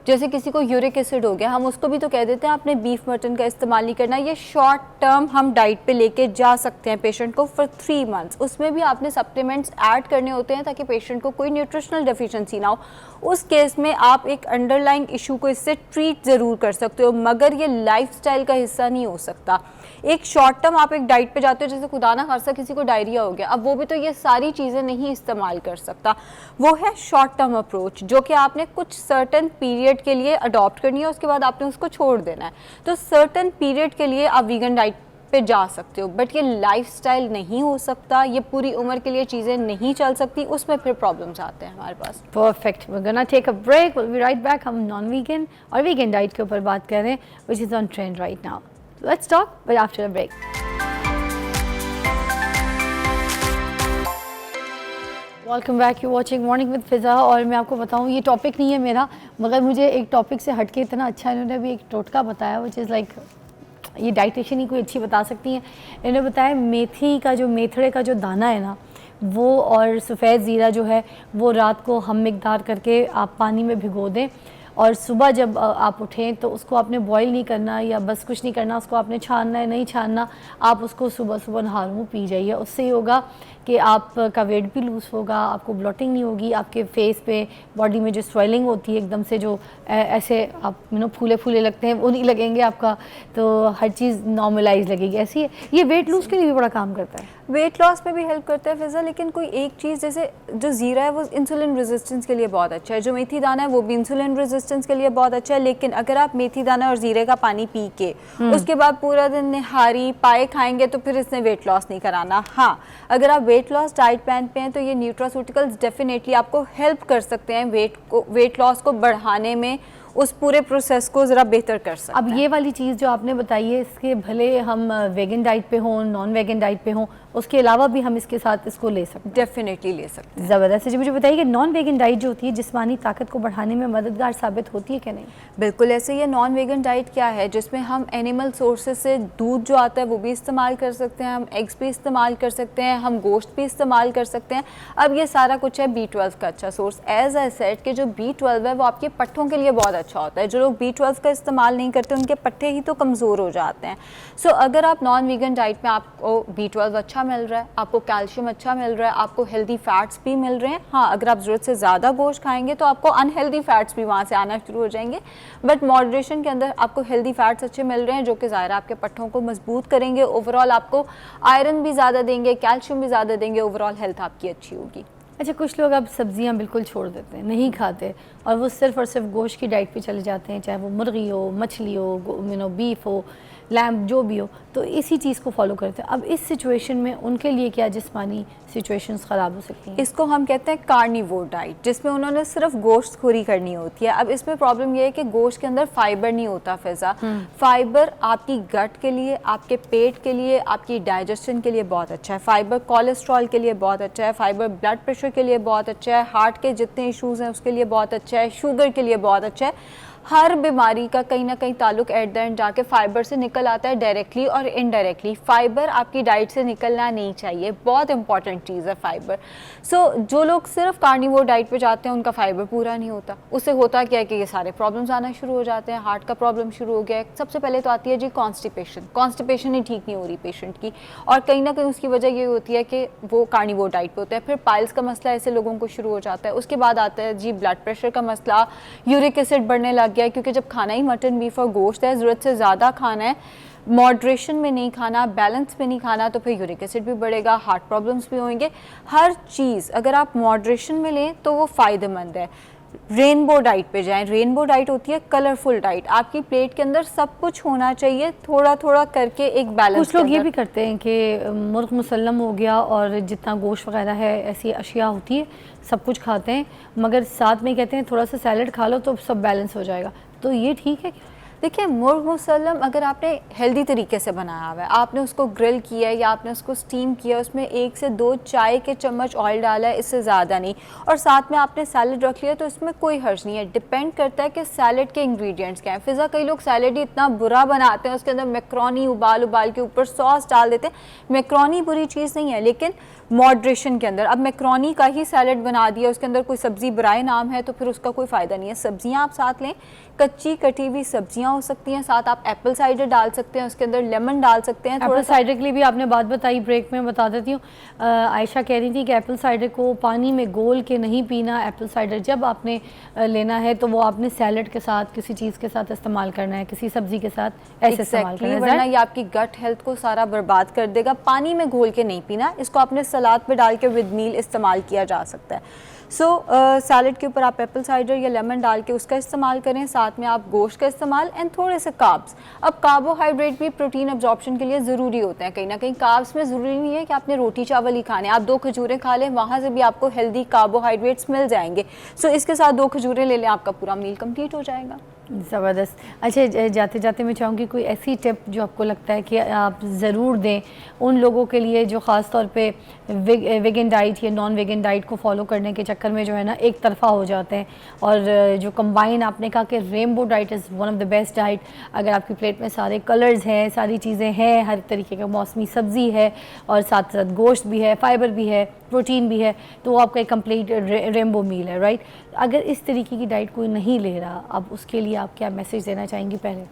जैसे किसी को यूरिक एसिड हो गया, हम उसको भी तो कह देते हैं आपने बीफ मटन का इस्तेमाल नहीं करना, ये शॉर्ट टर्म हम डाइट पे लेके जा सकते हैं पेशेंट को फॉर 3 मंथ्स। उसमें भी आपने सप्लीमेंट्स ऐड करने होते हैं ताकि पेशेंट को कोई न्यूट्रिशनल डेफिशिएंसी ना हो। उस केस में आप एक अंडरलाइंग इशू को इससे ट्रीट ज़रूर कर सकते हो, मगर ये लाइफस्टाइल का हिस्सा नहीं हो सकता। एक शॉर्ट टर्म आप एक डाइट पे जाते हो, जैसे खुदा ना खासा किसी को डायरिया हो गया, अब वो भी तो ये सारी चीज़ें नहीं इस्तेमाल कर सकता, वो है शॉर्ट टर्म अप्रोच जो कि आपने कुछ सर्टन पीरियड के लिए अडॉप्ट करनी है, उसके बाद आपने उसको छोड़ देना है। तो सर्टन पीरियड के लिए आप वीगन डाइट पे जा सकते हो, बट ये लाइफस्टाइल नहीं हो सकता, ये पूरी उम्र के लिए चीज़ें नहीं चल सकती, उसमें फिर प्रॉब्लम्स आते हैं हमारे पास। Perfect, we gonna take a break, will be right back. हम नॉन वीगन और वीगन डाइट के ऊपर बात कर रहे हैं, which is on trend right now. Let's talk but after a break. Welcome back, you watching morning with Fiza. और मैं आपको बताऊँ, ये टॉपिक नहीं है मेरा, मगर मुझे एक टॉपिक से हटके इतना अच्छा इन्होंने भी एक टोटका बताया, व्हिच इज़ लाइक, ये डाइटिशियन ही कोई अच्छी बता सकती हैं। इन्होंने बताया मेथी का जो मेथड़े का जो दाना है ना, वो और सफ़ेद ज़ीरा जो है वो रात को हम मिकदार करके आप पानी में भिगो दें, और सुबह जब आप उठें तो उसको आपने बॉईल नहीं करना या बस कुछ नहीं करना, उसको आपने छानना है नहीं छानना, आप उसको सुबह सुबह नहार मुँह पी जाइए। उससे ये होगा कि आपका वेट भी लूज़ होगा, आपको ब्लोटिंग नहीं होगी, आपके फेस पे बॉडी में जो स्वेलिंग होती है एकदम से, जो ऐसे आप फूले फूले लगते हैं, वो नहीं लगेंगे आपका, तो हर चीज़ नॉर्मलाइज लगेगी। ऐसी है ये वेट लूज़ के लिए भी बड़ा काम करता है, वेट लॉस में भी हेल्प करता है फिजा। लेकिन कोई एक चीज़, जैसे जो ज़ीरा है वो इंसुलिन रेजिस्टेंस के लिए बहुत अच्छा है, जो मेथी दाना है वो भी इंसुलिन रेजिस्टेंस के लिए बहुत अच्छा है। लेकिन अगर आप मेथी दाना और ज़ीरे का पानी पी के उसके बाद पूरा दिन निहारी पाए खाएंगे तो फिर इसने वेट लॉस नहीं कराना। हाँ, अगर आप वेट लॉस डाइट प्लान पे हैं तो ये न्यूट्रास्यूटिकल्स डेफिनेटली आपको हेल्प कर सकते हैं वेट लॉस को बढ़ाने में, उस पूरे प्रोसेस को ज़रा बेहतर कर सकते हैं। अब ये वाली चीज़ जो आपने बताई है, इसके भले हम वेगन डाइट पे हों, नॉन वेगन डाइट पे हों, उसके अलावा भी हम इसके साथ इसको ले सकते हैं? डेफिनेटली ले सकते हैं। ज़बरदस्त है जी। मुझे बताइए कि नॉन वेगन डाइट जो होती है जिस्मानी ताकत को बढ़ाने में मददगार साबित होती है कि नहीं? बिल्कुल ऐसे ही है। नॉन वेगन डाइट क्या है, जिसमें हम एनिमल सोर्सेज से दूध जो आता है वो भी इस्तेमाल कर सकते हैं, हम एग्स भी इस्तेमाल कर सकते हैं, हम गोश्त भी इस्तेमाल कर सकते हैं। अब ये सारा कुछ है B12 का अच्छा सोर्स। एज आई सेड कि जो B12 है वो आपके पट्ठों के लिए बहुत अच्छा होता है। जो लोग B12 का इस्तेमाल नहीं करते उनके पट्ठे ही तो कमज़ोर हो जाते हैं। सो अगर आप नॉन वीगन डाइट में आपको B12 अच्छा मिल रहा है, आपको कैल्शियम अच्छा मिल रहा है, आपको हेल्दी फैट्स भी मिल रहे हैं। हाँ, अगर आप ज़रूरत से ज़्यादा गोश्त खाएंगे तो आपको अनहेल्दी फैट्स भी वहाँ से आना शुरू हो जाएंगे, बट मॉडरेशन के अंदर आपको हेल्दी फैट्स अच्छे मिल रहे हैं जो कि ज़ाहिर आपके पट्ठों को मजबूत करेंगे। ओवरऑल आपको आयरन भी ज़्यादा देंगे, कैल्शियम भी ज़्यादा देंगे, ओवरऑल हेल्थ आपकी अच्छी होगी। अच्छा, कुछ लोग अब सब्जियां बिल्कुल छोड़ देते हैं, नहीं खाते और वो सिर्फ़ और सिर्फ गोश्त की डाइट पे चले जाते हैं, चाहे वो मुर्गी हो, मछली हो, बीफ हो, लैम्प जो भी हो, तो इसी चीज़ को फॉलो करते हैं। अब इस सिचुएशन में उनके लिए क्या जिस्मानी सिचुएशंस ख़राब हो सकती हैं? इसको हम कहते हैं कार्निवोर डाइट, जिसमें उन्होंने सिर्फ गोश्त खोरी करनी होती है। अब इसमें प्रॉब्लम ये है कि गोश्त के अंदर फाइबर नहीं होता फ़िज़ा। फाइबर आपकी गट के लिए, आपके पेट के लिए, आपकी डाइजेशन के लिए बहुत अच्छा है। फाइबर कोलेस्ट्रॉल के लिए बहुत अच्छा है, फाइबर ब्लड प्रेशर के लिए बहुत अच्छा है, हार्ट के जितने इश्यूज़ हैं उसके लिए बहुत अच्छा है, शुगर के लिए बहुत अच्छा है। हर बीमारी का कहीं ना कहीं ताल्लुक एट द एंड जाके फाइबर से निकल आता है, डायरेक्टली और इनडायरेक्टली। फाइबर आपकी डाइट से निकलना नहीं चाहिए, बहुत इंपॉर्टेंट चीज़ है फाइबर। सो जो लोग सिर्फ कार्निवोर डाइट पे जाते हैं उनका फाइबर पूरा नहीं होता। उससे होता क्या है कि ये सारे प्रॉब्लम्स आना शुरू हो जाते हैं। हार्ट का प्रॉब्लम शुरू हो गया है। सबसे पहले तो आती है जी कॉन्स्टिपेशन ही ठीक नहीं हो रही पेशेंट की, और कहीं ना कहीं उसकी वजह ये होती है कि वो कार्निवोर डाइट पे होता है। फिर पाइल्स का मसला ऐसे लोगों को शुरू हो जाता है। उसके बाद आता है जी ब्लड प्रेशर का मसला, यूरिक एसिड बढ़ने लग गया, क्योंकि जब खाना ही मटन, बीफ और गोश्त है, ज़रूरत से ज़्यादा खाना है, मॉडरेशन में नहीं खाना, बैलेंस में नहीं खाना, तो फिर यूरिक एसिड भी बढ़ेगा, हार्ट प्रॉब्लम्स भी होंगे। हर चीज़ अगर आप मॉडरेशन में लें तो वो फ़ायदेमंद है। रेनबो डाइट पे जाएं। रेनबो डाइट होती है कलरफुल डाइट। आपकी प्लेट के अंदर सब कुछ होना चाहिए, थोड़ा थोड़ा करके एक बैलेंस। कुछ लोग ये भी करते हैं कि मुर्ग मुसल्लम हो गया और जितना गोश्त वगैरह है, ऐसी अशिया होती है, सब कुछ खाते हैं, मगर साथ में कहते हैं थोड़ा सा सैलड खा लो तो सब बैलेंस हो जाएगा। तो ये ठीक है? देखिए, मुर्ग मुसल्लम अगर आपने हेल्दी तरीके से बनाया हुआ है, आपने उसको ग्रिल किया है या आपने उसको स्टीम किया, उसमें 1 से 2 चाय के चम्मच ऑयल डाला है, इससे ज़्यादा नहीं, और साथ में आपने सैलड रख लिया, तो इसमें कोई हर्ज नहीं है। डिपेंड करता है कि सैलड के इंग्रेडिएंट्स क्या हैं। फ़िज़ा कई लोग सैलड ही इतना बुरा बनाते हैं, उसके अंदर मैक्रोनी उबाल के ऊपर सॉस डाल देते हैं। मैक्रोनी बुरी चीज़ नहीं है, लेकिन मॉडरेशन के अंदर। अब मैक्रोनी का ही सैलड बना दिया, उसके अंदर कोई सब्ज़ी बराए नाम है, तो फिर उसका कोई फ़ायदा नहीं है। सब्जियां आप साथ लें, कच्ची कटी हुई सब्जियां हो सकती हैं, साथ आप एप्पल साइडर डाल सकते हैं, उसके अंदर लेमन डाल सकते हैं। एप्पल साइडर के लिए भी आपने बात बताई, ब्रेक में बता देती हूँ। आयशा कह रही थी कि एप्पल साइडर को पानी में घोल के नहीं पीना। एप्पल साइडर जब आपने लेना है तो वो आपने सैलड के साथ, किसी चीज़ के साथ इस्तेमाल करना है, किसी सब्जी के साथ ऐसे इस्तेमाल करना है, वरना ये आपकी गट हेल्थ को सारा बर्बाद कर देगा। पानी में घोल के नहीं पीना, इसको आपने सलाद पे डाल के विद मील इस्तेमाल किया जा सकता है। सैलड के ऊपर आप एप्पल साइडर या लेमन डाल के उसका इस्तेमाल करें, साथ में आप गोश्त का इस्तेमाल एंड थोड़े से कार्ब्स। अब कार्बोहाइड्रेट भी प्रोटीन एब्जॉर्प्शन के लिए ज़रूरी होते हैं। कहीं ना कहीं कार्ब्स में ज़रूरी नहीं है कि आपने रोटी चावल ही खाने, आप 2 खजूरें खा लें, वहाँ से भी आपको हेल्दी कार्बोहाइड्रेट्स मिल जाएंगे। इसके साथ 2 खजूरें ले लें, आपका पूरा मील कंप्लीट हो जाएगा। ज़बरदस्त। अच्छा, जाते जाते मैं चाहूँगी कोई ऐसी टिप जो आपको लगता है कि आप ज़रूर दें उन लोगों के लिए जो ख़ास तौर पे वेगन डाइट या नॉन वेगन डाइट को फॉलो करने के चक्कर में जो है ना एक तरफा हो जाते हैं, और जो कंबाइन आपने कहा कि rainbow diet is one of the best diet. अगर आपकी प्लेट में सारे कलर्स हैं, सारी चीज़ें हैं, हर तरीके का मौसमी सब्ज़ी है और साथ साथ गोश्त भी है, फाइबर भी है, प्रोटीन भी है, तो वो आपका एक कंप्लीट रेनबो मील है, राइट? अगर इस तरीके की डाइट कोई नहीं ले रहा, अब उसके लिए आप क्या मैसेज देना चाहेंगी? पहले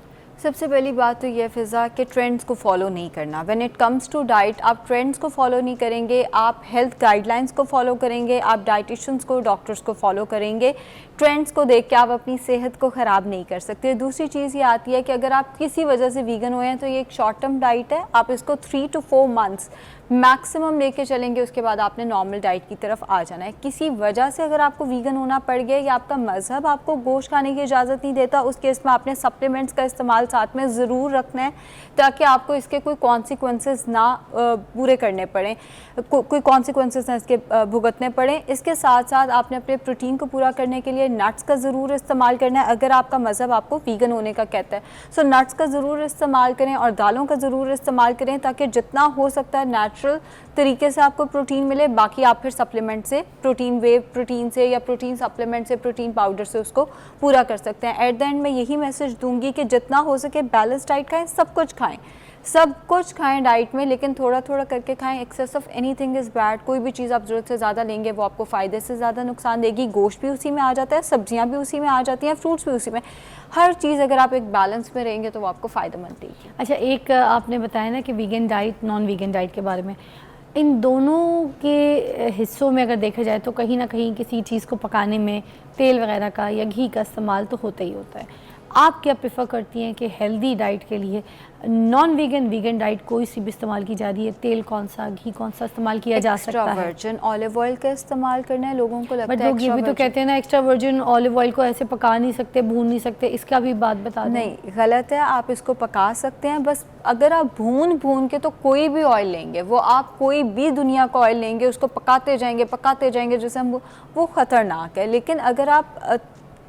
सबसे पहली बात तो ये फ़िज़ा कि ट्रेंड्स को फॉलो नहीं करना। When it comes to diet, आप ट्रेंड्स को फॉलो नहीं करेंगे, आप हेल्थ गाइडलाइंस को फॉलो करेंगे, आप डाइटिशियंस को, डॉक्टर्स को फॉलो करेंगे, ट्रेंड्स को देख के आप अपनी सेहत को ख़राब नहीं कर सकते। दूसरी चीज़ ये आती है कि अगर आप किसी वजह से वीगन हुए हैं तो ये एक शॉर्ट टर्म डाइट है, आप इसको 3 to 4 मंथ्स मैक्सिमम लेके चलेंगे, उसके बाद आपने नॉर्मल डाइट की तरफ आ जाना है। किसी वजह से अगर आपको वीगन होना पड़ गया या आपका मज़हब आपको गोश्त खाने की इजाज़त नहीं देता, उस केस में आपने सप्लीमेंट्स का इस्तेमाल साथ में ज़रूर रखना है, ताकि आपको इसके कोई कॉन्सिक्वेंसेस ना पूरे करने पड़ें, कोई कॉन्सिक्वेंसेस ना इसके भुगतने पड़ें। इसके साथ साथ आपने अपने प्रोटीन को पूरा करने के लिए नट्स का ज़रूर इस्तेमाल करना है, अगर आपका मज़हब आपको वीगन होने का कहता है। नट्स का ज़रूर इस्तेमाल करें और दालों का ज़रूर इस्तेमाल करें, ताकि जितना हो सकता है नेचुरल तरीके से आपको प्रोटीन मिले, बाकी आप फिर सप्लीमेंट से, प्रोटीन वे प्रोटीन से या प्रोटीन सप्लीमेंट से, प्रोटीन पाउडर से उसको पूरा कर सकते हैं। एट द एंड मैं यही मैसेज दूंगी कि जितना हो सके बैलेंस डाइट खाएं, सब कुछ खाएं डाइट में, लेकिन थोड़ा थोड़ा करके खाएं। Excess of anything is bad. कोई भी चीज़ आप ज़रूरत से ज़्यादा लेंगे वो आपको फ़ायदे से ज़्यादा नुकसान देगी। गोश्त भी उसी में आ जाता है, सब्जियां भी उसी में आ जाती हैं, फ्रूट्स भी उसी में। हर चीज़ अगर आप एक बैलेंस में रहेंगे तो वो आपको फ़ायदेमंद देगी। अच्छा, एक आपने बताया ना कि vegan diet, non vegan diet के बारे में, इन दोनों के हिस्सों में अगर देखा जाए तो कहीं ना कहीं किसी चीज़ को पकाने में तेल वगैरह का या घी का इस्तेमाल तो होता ही होता है। आप क्या प्रेफर करती हैं कि हेल्दी डाइट के लिए नॉन वीगन, वीगन डाइट कोई सी भी इस्तेमाल की जा रही है? तेल कौन सा, घी कौन सा इस्तेमाल किया जा सकता है? एक्स्ट्रा वर्जिन ऑलिव ऑयल का इस्तेमाल करना है, लोगों को लगता है। बट लोग ये भी तो कहते हैं ना, एक्स्ट्रा वर्जिन ऑलिव ऑयल को ऐसे पका नहीं सकते, भून नहीं सकते, इसका भी बात बता दें। नहीं, गलत है। आप इसको पका सकते हैं, बस अगर आप भून के तो कोई भी ऑयल लेंगे, वो आप कोई भी दुनिया का ऑयल लेंगे, उसको पकाते जाएंगे जैसे हम, वो ख़तरनाक है। लेकिन अगर आप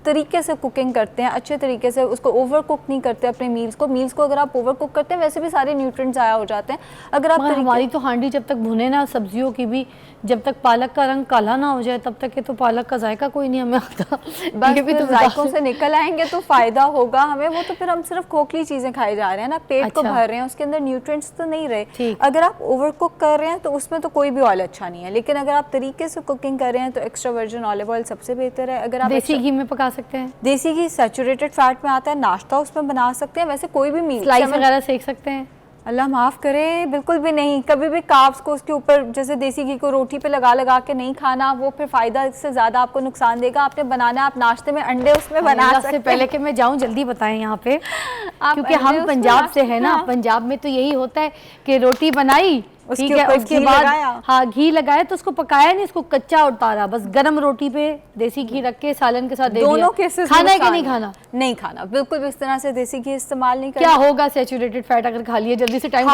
तरीके से कुकिंग करते हैं, अच्छे तरीके से, उसको ओवर कुक नहीं करते अपने मील्स को अगर आप ओवर कुक करते हैं वैसे भी सारे न्यूट्रिएंट्स आया हो जाते हैं। अगर आप हमारी तो हांडी जब तक भुने ना, सब्जियों की भी, जब तक पालक का रंग काला ना हो जाए तब तक के तो पालक का जायका कोई नहीं हमें आता। बस भी तो जायकों से निकल आएंगे तो फायदा होगा हमें। वो तो फिर हम सिर्फ खोखली चीजें खाए जा रहे हैं ना, पेट को भर रहे हैं, उसके अंदर न्यूट्रिएंट्स तो नहीं रहे। अगर आप ओवर कुक कर रहे हैं तो उसमें तो कोई भी ऑयल अच्छा नहीं है, लेकिन अगर आप तरीके से कुकिंग कर रहे हैं तो एक्स्ट्रा वर्जिन ऑलिव ऑयल सबसे बेहतर है। अगर आप देसी घी में पका सकते हैं, देसी घी सैचुरेटेड फैट में आता है, नाश्ता उसमें बना सकते हैं। वैसे कोई भी मील स्लाइस वगैरह सेक सकते हैं? अल्लाह माफ़ करे, बिल्कुल भी नहीं। कभी भी कार्ब्स को उसके ऊपर, जैसे देसी घी को रोटी पे लगा के नहीं खाना, वो फिर फ़ायदा इससे ज़्यादा आपको नुकसान देगा। आपने बनाना, आप नाश्ते में अंडे उसमें बना सकते हैं। पहले कि मैं जाऊं जल्दी बताएं यहाँ पे, क्योंकि हम पंजाब से है ना, पंजाब में तो यही होता है कि रोटी बनाई, ठीक है, उसके बाद हाँ घी लगाया तो उसको पकाया नहीं, उसको कच्चा उतारा, बस गरम रोटी पे देसी घी रख के सालन के साथ दे दोनों दिया। केसेस खाना है कि नहीं खाना? नहीं खाना, बिल्कुल भी इस तरह से देसी घी इस्तेमाल नहीं करना। क्या होगा सैचुरेटेड फैट अगर खा लिया जल्दी से? टाइम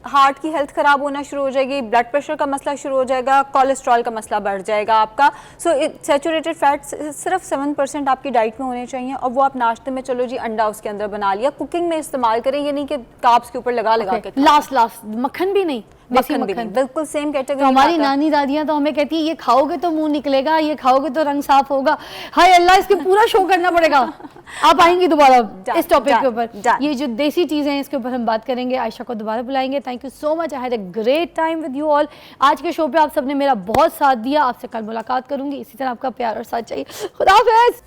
हार्ट की हेल्थ खराब होना शुरू हो जाएगी, ब्लड प्रेशर का मसला शुरू हो जाएगा, कोलेस्ट्रॉल का मसला बढ़ जाएगा आपका। सो सैचुरेटेड फैट सिर्फ 7% आपकी डाइट में होने चाहिए, और वो आप नाश्ते में, चलो जी अंडा उसके अंदर बना लिया, कुकिंग में इस्तेमाल करें, ये नहीं कि कार्ब्स के ऊपर लगा के। लास्ट मक्खन भी नहीं, मक्खन भी नहीं, बिल्कुल सेम कैटेगरी। तो हमारी नानी दादियां तो हमें कहती है ये खाओगे तो मुंह निकलेगा, ये खाओगे तो रंग साफ होगा। हाय अल्लाह, इसके पूरा शो करना पड़ेगा। आप आएंगी दोबारा इस टॉपिक के ऊपर, ये जो देसी चीजें हैं इसके ऊपर हम बात करेंगे। आयशा को दोबारा बुलाएंगे। Thank you so much, I had a great time with you all. आज के शो पे आप सबने मेरा बहुत साथ दिया। आपसे कल मुलाकात करूंगी, इसी तरह आपका प्यार और साथ चाहिए। खुदा हाफिज़।